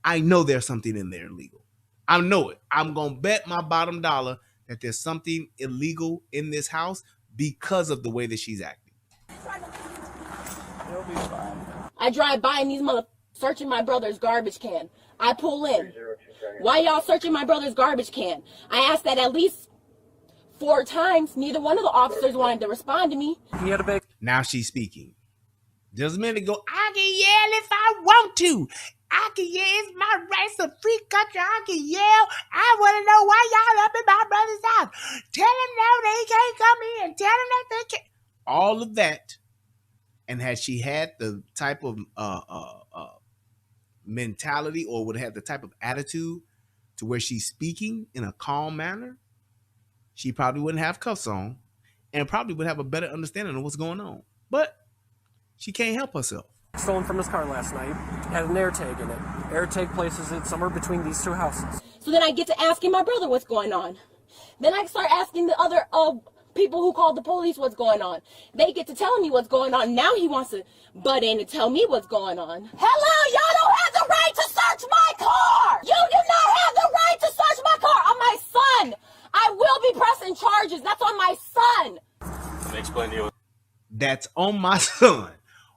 I know there's something in there illegal. I know it. I'm going to bet my bottom dollar that there's something illegal in this house because of the way that she's acting. You'll be fine. I drive by and these mother searching my brother's garbage can. I pull in. Why y'all searching my brother's garbage can? I asked that at least 4 times. Neither one of the officers wanted to respond to me. He had a big. Now she's speaking. Just a minute ago, I can yell if I want to. I can yell. It's my rights, a free country. I can yell. I want to know why y'all up in my brother's house. Tell them no, they can't come in. Tell them that they can't. All of that. And had she had the type of mentality, or would have the type of attitude to where she's speaking in a calm manner, she probably wouldn't have cuffs on and probably would have a better understanding of what's going on. But she can't help herself. Stolen from his car last night. Had an Airtag in it. Airtag places it somewhere between these two houses. So then I get to asking my brother what's going on. Then I start asking the other people who called the police what's going on. They get to telling me what's going on. Now he wants to butt in and tell me what's going on. Hello, y'all don't have the right to search my car. You do not have the right to search my car on my son. I will be pressing charges. That's on my son. Let me explain to you. That's on my son.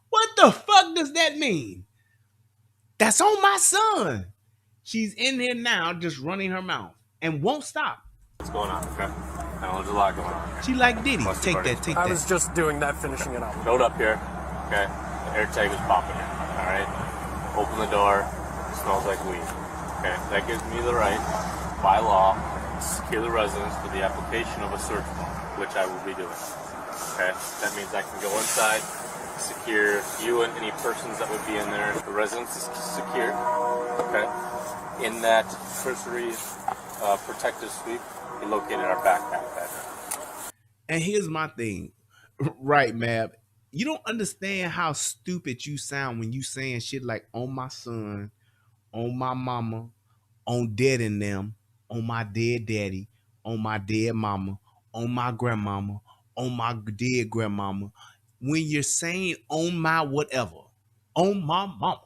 What the fuck does that mean? That's on my son. She's in here now just running her mouth and won't stop. What's going on? Okay. I know there's a lot going on. She like Diddy. Take that. I was just doing that, finishing it up. Note up here. Okay. The AirTag is popping in. All right. Open the door. It smells like weed. Okay. That gives me the right, by law, to secure the residence for the application of a search warrant, which I will be doing. Okay. That means I can go inside, secure you and any persons that would be in there. The residence is secure. Okay. In that cursory protective sweep, we located our backpack. And here's my thing, right, Mab? You don't understand how stupid you sound when you saying shit like on my son, on my mama, on dead in them, on my dead daddy, on my dead mama, on my grandmama, on my dead grandmama. When you're saying on my whatever, on my mama,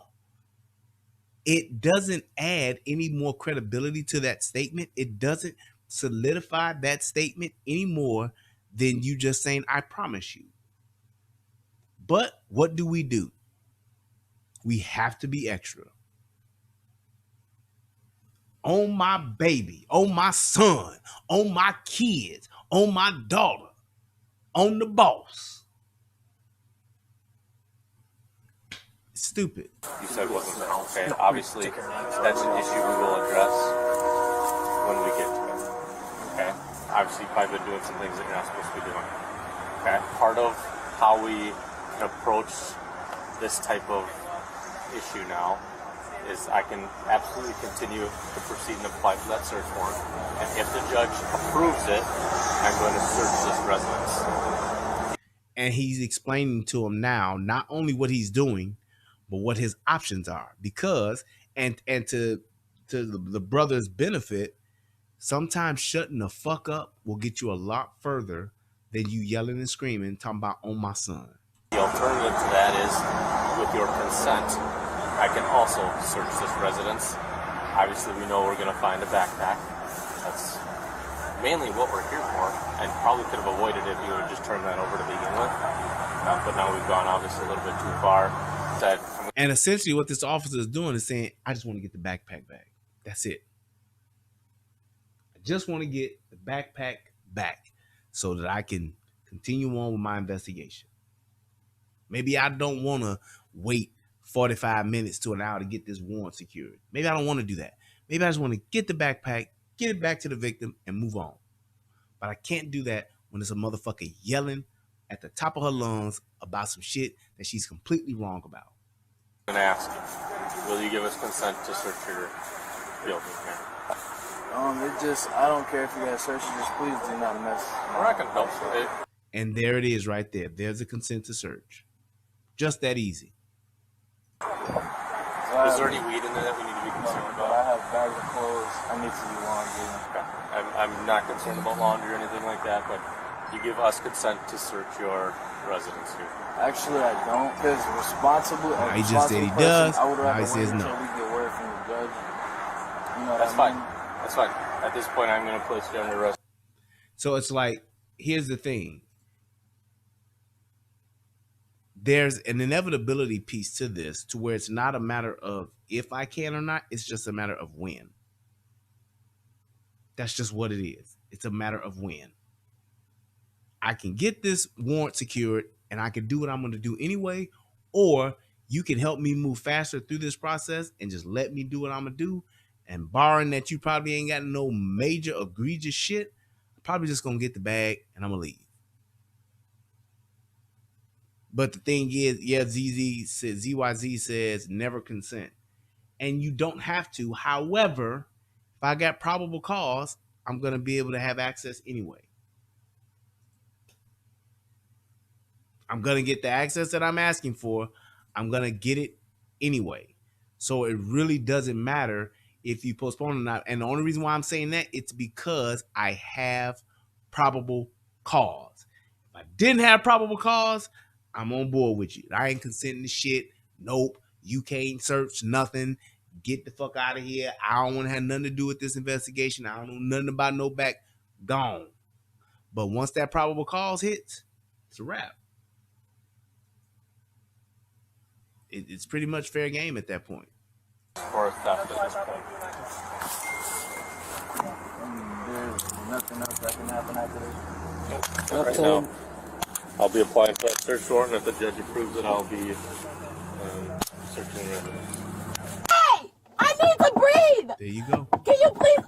it doesn't add any more credibility to that statement. It doesn't solidify that statement any more than you just saying, I promise you. But what do? We have to be extra. On my baby, on my son, on my kids, on my daughter, on the boss. Stupid. You said wasn't there. Okay. Obviously, that's an issue we will address when we get to it. Okay. Obviously, you've probably been doing some things that you're not supposed to be doing. Okay. Part of how we can approach this type of issue now is I can absolutely continue to proceed and apply for that search warrant. And if the judge approves it, I'm going to search this residence. And he's explaining to him now not only what he's doing, but what his options are. Because, and to the brother's benefit, sometimes shutting the fuck up will get you a lot further than you yelling and screaming, talking about on my son. The alternative to that is, with your consent, I can also search this residence. Obviously, we know we're going to find a backpack. That's mainly what we're here for, and probably could have avoided it if you would have just turned that over to begin with. But now we've gone obviously a little bit too far. And essentially what this officer is doing is saying, I just want to get the backpack back. That's it. I just want to get the backpack back so that I can continue on with my investigation. Maybe I don't want to wait 45 minutes to an hour to get this warrant secured. Maybe I don't want to do that. Maybe I just want to get the backpack, get it back to the victim, and move on. But I can't do that when there's a motherfucker yelling at the top of her lungs about some shit that she's completely wrong about. I'm going to ask you, will you give us consent to search your building here? I don't care if you guys search it, just please do not mess. We're not going to help with it. And there it is right there. There's a consent to search. Just that easy. Is there any weed in there that we need to be concerned about? I have bags of clothes. I need to do laundry. Okay. I'm not concerned about laundry or anything like that, but you give us consent to search your residence here. Actually, I don't, because responsible. He just said he does. I would Now rather he says wait no. until we get word from the judge. You know That's what I fine. mean? That's fine. At this point, I'm going to place you under arrest. So it's like, here's the thing. There's an inevitability piece to this, to where it's not a matter of if I can or not. It's just a matter of when. That's just what it is. It's a matter of when. I can get this warrant secured and I can do what I'm going to do anyway, or you can help me move faster through this process and just let me do what I'm gonna do. And barring that you probably ain't got no major egregious shit, I'm probably just gonna get the bag and I'm gonna leave. But the thing is, yeah, ZYZ says never consent. And you don't have to. However, if I got probable cause, I'm gonna be able to have access anyway. I'm going to get the access that I'm asking for. I'm going to get it anyway. So it really doesn't matter if you postpone or not. And the only reason why I'm saying that, it's because I have probable cause. If I didn't have probable cause, I'm on board with you. I ain't consenting to shit. Nope. You can't search nothing. Get the fuck out of here. I don't want to have nothing to do with this investigation. I don't know nothing about no back. Gone. But once that probable cause hits, it's a wrap. It's pretty much fair game at that point. For theft at this point. There's nothing else that can happen after this. Right now, I'll be applying for that search warrant. If the judge approves it, I'll be searching the residence. Hey! I need to breathe! There you go. Can you please...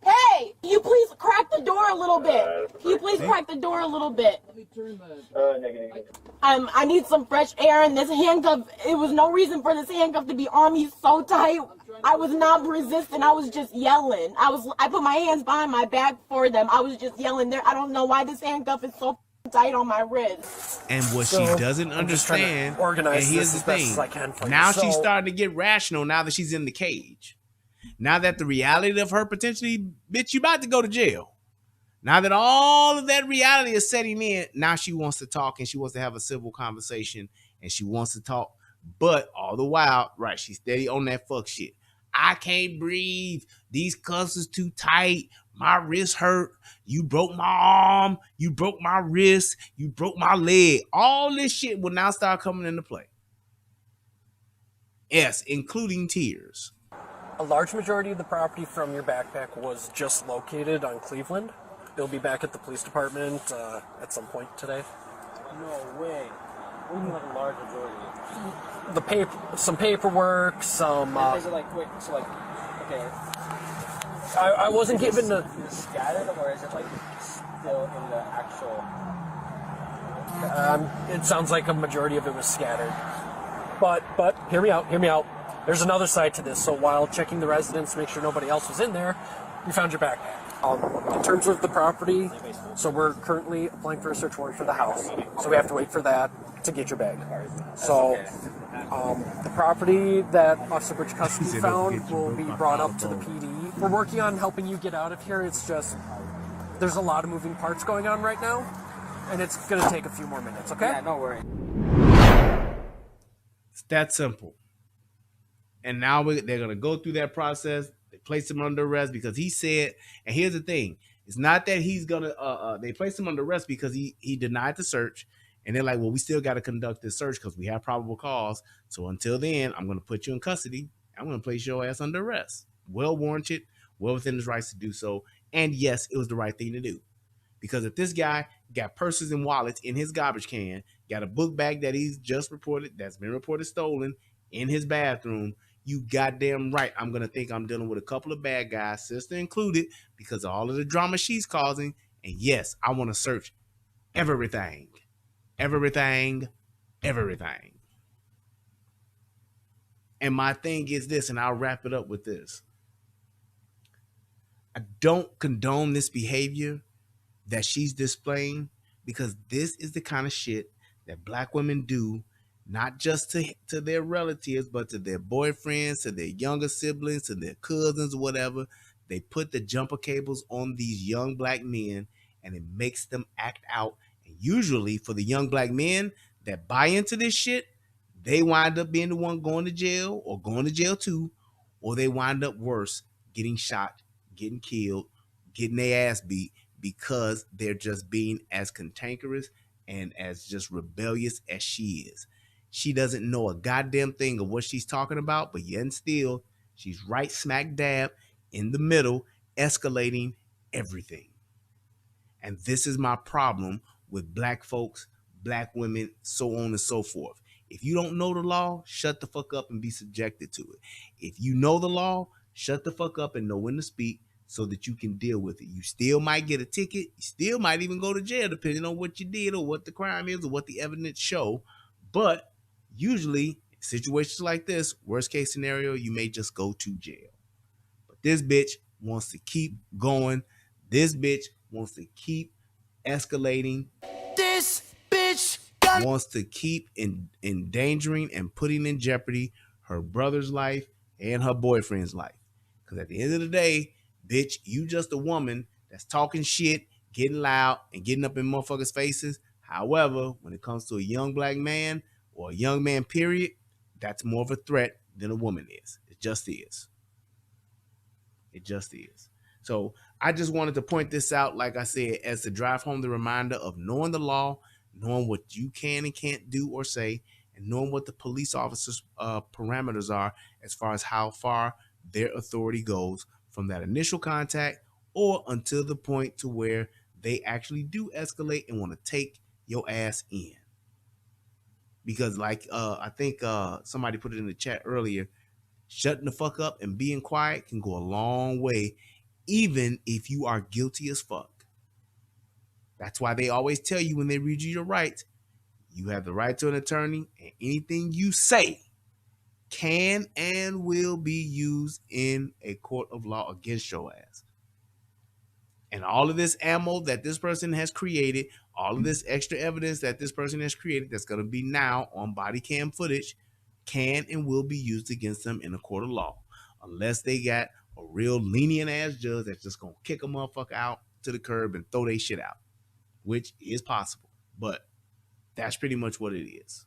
Hey! Can you please crack the door a little bit? Can you please crack the door a little bit? Let me turn the... Negative. I need some fresh air, and this handcuff, it was no reason for this handcuff to be on me so tight. I was not resisting. I was just yelling. I put my hands behind my back for them. I was just yelling there. I don't know why this handcuff is so tight on my wrist. And what she doesn't understand, and here's the thing, now she's starting to get rational now that she's in the cage. Now that the reality of her potentially, bitch, you about to go to jail. Now that all of that reality is setting in, now she wants to talk and she wants to have a civil conversation and she wants to talk. But all the while, right, she's steady on that fuck shit. I can't breathe. These cuffs is too tight. My wrist hurt. You broke my arm. You broke my wrist. You broke my leg. All this shit will now start coming into play. Yes, including tears. A large majority of the property from your backpack was just located on Cleveland. It'll be back at the police department at some point today. No way. What do you mean like a large majority? The paper, some paperwork, some. Is it like wait? So like, okay. I wasn't given the. Is it scattered or is it like still in the actual? It sounds like a majority of it was scattered. But hear me out. There's another side to this. So while checking the residence, make sure nobody else was in there, we found your backpack. In terms of the property, so we're currently applying for a search warrant for the house. So we have to wait for that to get your bag. So the property that Officer Butchkowski found will be brought up to the PD. We're working on helping you get out of here. It's just, there's a lot of moving parts going on right now, and it's going to take a few more minutes, okay? Yeah, don't worry. It's that simple. And now they're going to go through that process. They place him under arrest because he said, and here's the thing, it's not that he's going to, they placed him under arrest because he denied the search. And they're like, well, we still got to conduct this search because we have probable cause. So until then, I'm going to put you in custody. I'm going to place your ass under arrest. Well warranted, well within his rights to do so. And yes, it was the right thing to do. Because if this guy got purses and wallets in his garbage can, got a book bag that he's just reported, that's been reported stolen in his bathroom, you goddamn right I'm going to think I'm dealing with a couple of bad guys, sister included, because of all of the drama she's causing. And yes, I want to search everything. Everything. And my thing is this, and I'll wrap it up with this. I don't condone this behavior that she's displaying, because this is the kind of shit that black women do, not just to their relatives, but to their boyfriends, to their younger siblings, to their cousins, whatever. They put the jumper cables on these young black men, and it makes them act out. And usually for the young black men that buy into this shit, they wind up being the one going to jail or going to jail too, or they wind up worse, getting shot, getting killed, getting their ass beat, because they're just being as cantankerous and as just rebellious as she is. She doesn't know a goddamn thing of what she's talking about, but yet and still, she's right smack dab in the middle, escalating everything. And this is my problem with black folks, black women, so on and so forth. If you don't know the law, shut the fuck up and be subjected to it. If you know the law, shut the fuck up and know when to speak so that you can deal with it. You still might get a ticket. You still might even go to jail depending on what you did or what the crime is or what the evidence show. But usually, in situations like this, worst case scenario, you may just go to jail. But this bitch wants to keep going. This bitch wants to keep escalating. This bitch wants to keep endangering and putting in jeopardy her brother's life and her boyfriend's life. Because at the end of the day, bitch, you just a woman that's talking shit, getting loud, and getting up in motherfuckers' faces. However, when it comes to a young black man or a young man, period, that's more of a threat than a woman is. It just is. It just is. So I just wanted to point this out, like I said, as to drive home the reminder of knowing the law, knowing what you can and can't do or say, and knowing what the police officers' parameters are as far as how far their authority goes from that initial contact or until the point to where they actually do escalate and want to take your ass in. Because like I think somebody put it in the chat earlier, shutting the fuck up and being quiet can go a long way, even if you are guilty as fuck. That's why they always tell you when they read you your rights, you have the right to an attorney, and anything you say can and will be used in a court of law against your ass. And all of this ammo that this person has created, all of this extra evidence that this person has created that's going to be now on body cam footage can and will be used against them in a court of law, unless they got a real lenient ass judge that's just going to kick a motherfucker out to the curb and throw their shit out, which is possible. But that's pretty much what it is.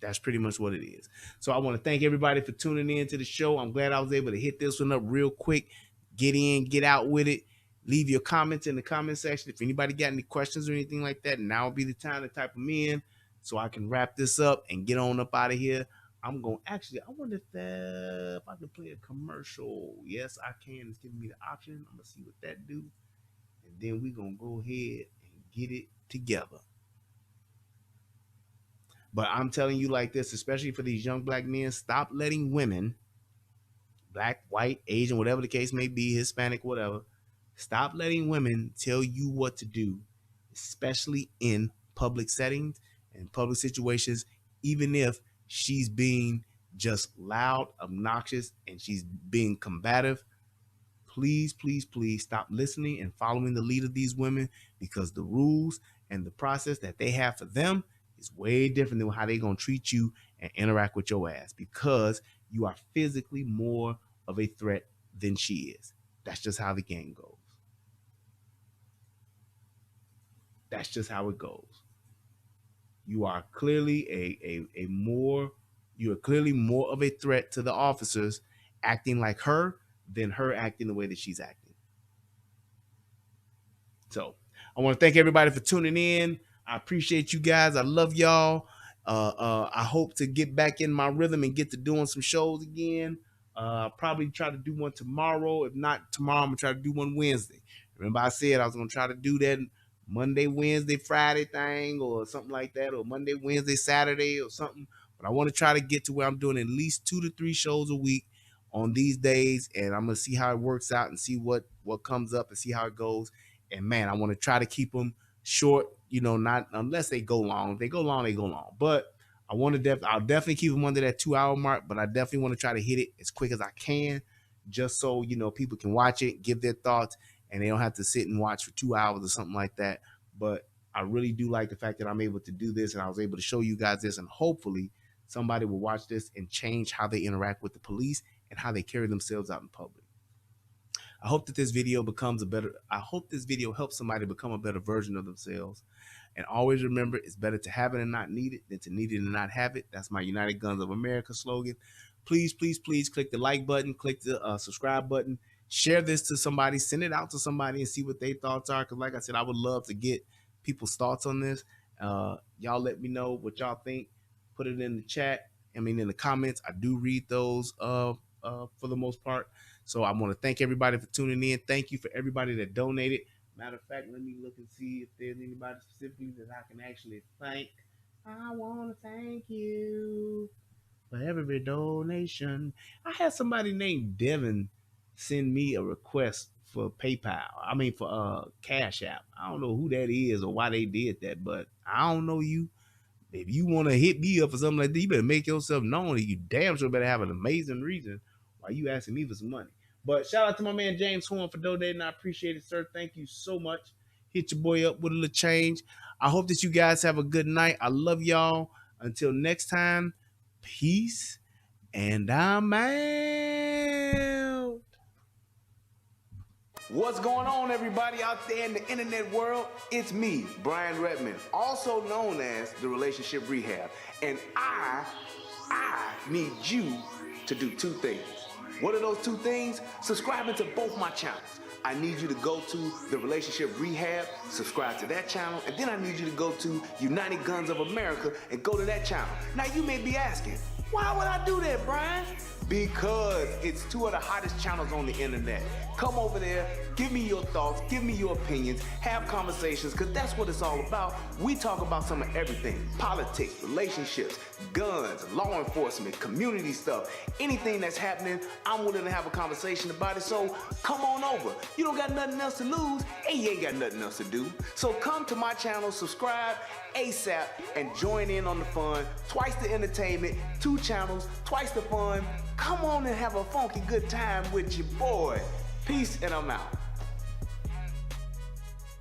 That's pretty much what it is. So I want to thank everybody for tuning in to the show. I'm glad I was able to hit this one up real quick. Get in, get out with it. Leave your comments in the comment section. If anybody got any questions or anything like that, now would be the time to type them in so I can wrap this up and get on up out of here. I'm going to actually, I wonder if I can play a commercial. Yes, I can. It's giving me the option. I'm going to see what that do. And then we're going to go ahead and get it together. But I'm telling you like this, especially for these young black men, stop letting women, black, white, Asian, whatever the case may be, Hispanic, whatever, stop letting women tell you what to do, especially in public settings and public situations, even if she's being just loud, obnoxious, and she's being combative. Please, please, please stop listening and following the lead of these women, because the rules and the process that they have for them is way different than how they're going to treat you and interact with your ass, because you are physically more of a threat than she is. That's just how the game goes. That's just how it goes. You are clearly you are clearly more of a threat to the officers acting like her than her acting the way that she's acting. So I want to thank everybody for tuning in. I appreciate you guys. I love y'all. I hope to get back in my rhythm and get to doing some shows again. Probably try to do one tomorrow. If not tomorrow, I'm gonna try to do one Wednesday. Remember I said I was gonna try to do that Monday, Wednesday, Friday thing or something like that, or Monday, Wednesday, Saturday or something. But I want to try to get to where I'm doing at least 2 to 3 shows a week on these days, and I'm gonna see how it works out and see what comes up and see how it goes. And man, I want to try to keep them short, not unless they go long. If they go long, they go long. But I want to I'll definitely keep them under that 2-hour mark, but I definitely want to try to hit it as quick as I can, just so people can watch it, give their thoughts, and they don't have to sit and watch for 2 hours or something like that. But I really do like the fact that I'm able to do this, and I was able to show you guys this, and hopefully somebody will watch this and change how they interact with the police and how they carry themselves out in public. I hope that this video helps somebody become a better version of themselves. And always remember, it's better to have it and not need it than to need it and not have it. That's my United Guns of America slogan. Please, please, please click the like button, click the subscribe button, share this to somebody, send it out to somebody and see what their thoughts are. Because like I said, I would love to get people's thoughts on this. Y'all let me know what y'all think. Put it in the chat. In the comments. I do read those for the most part. So I want to thank everybody for tuning in. Thank you for everybody that donated. Matter of fact, let me look and see if there's anybody specifically that I can actually thank. I want to thank you for every donation. I had somebody named Devin send me a request for PayPal. I mean for Cash App. I don't know who that is or why they did that, but I don't know you. If you want to hit me up for something like that, you better make yourself known. You damn sure better have an amazing reason why you asking me for some money. But shout out to my man James Horn for donating. I appreciate it, sir. Thank you so much. Hit your boy up with a little change. I hope that you guys have a good night. I love y'all. Until next time, peace, and I'm out. What's going on, everybody out there in the internet world? It's me, Brian Redmond, also known as the Relationship Rehab. And I need you to do two things. What are those two things? Subscribing to both my channels. I need you to go to the Relationship Rehab, subscribe to that channel, and then I need you to go to United Guns of America and go to that channel. Now you may be asking, why would I do that, Brian? Because it's two of the hottest channels on the internet. Come over there, give me your thoughts, give me your opinions, have conversations, because that's what it's all about. We talk about some of everything: politics, relationships, guns, law enforcement, community stuff. Anything that's happening, I'm willing to have a conversation about it. So come on over. You don't got nothing else to lose, and you ain't got nothing else to do. So come to my channel, subscribe ASAP, and join in on the fun. Twice the entertainment, 2 channels, twice the fun. Come on and have a funky good time with your boy. Peace, and I'm out.